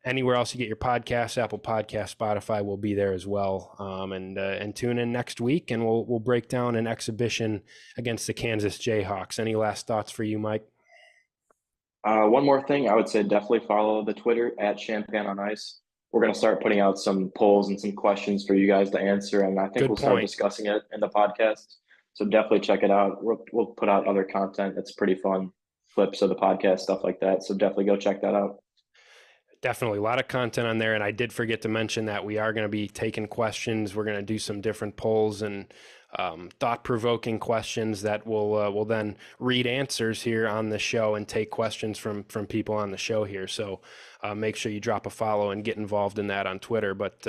Anywhere else you get your podcasts, Apple Podcasts, Spotify will be there as well. And tune in next week, and we'll break down an exhibition against the Kansas Jayhawks. Any last thoughts for you, Mike? One more thing, I would say definitely follow the Twitter at Champaign on Ice. We're going to start putting out some polls and some questions for you guys to answer, and I think we'll start discussing it in the podcast. So definitely check it out. We'll put out other content that's pretty fun, clips of the podcast, stuff like that. So definitely go check that out. Definitely a lot of content on there. And I did forget to mention that we are going to be taking questions. We're going to do some different polls and thought-provoking questions that we'll then read answers here on the show and take questions from people on the show here. So make sure you drop a follow and get involved in that on Twitter. But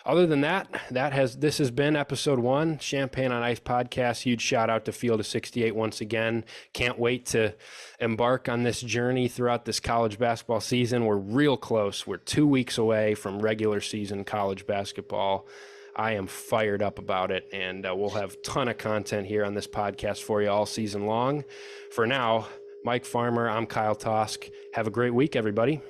other than that, this has been episode 1, Champaign on Ice podcast. Huge shout out to Field of 68 once again. Can't wait to embark on this journey throughout this college basketball season. We're real close. We're 2 weeks away from regular season college basketball. I am fired up about it, and we'll have a ton of content here on this podcast for you all season long. For now, Mike Farmer, I'm Kyle Tausk. Have a great week, everybody.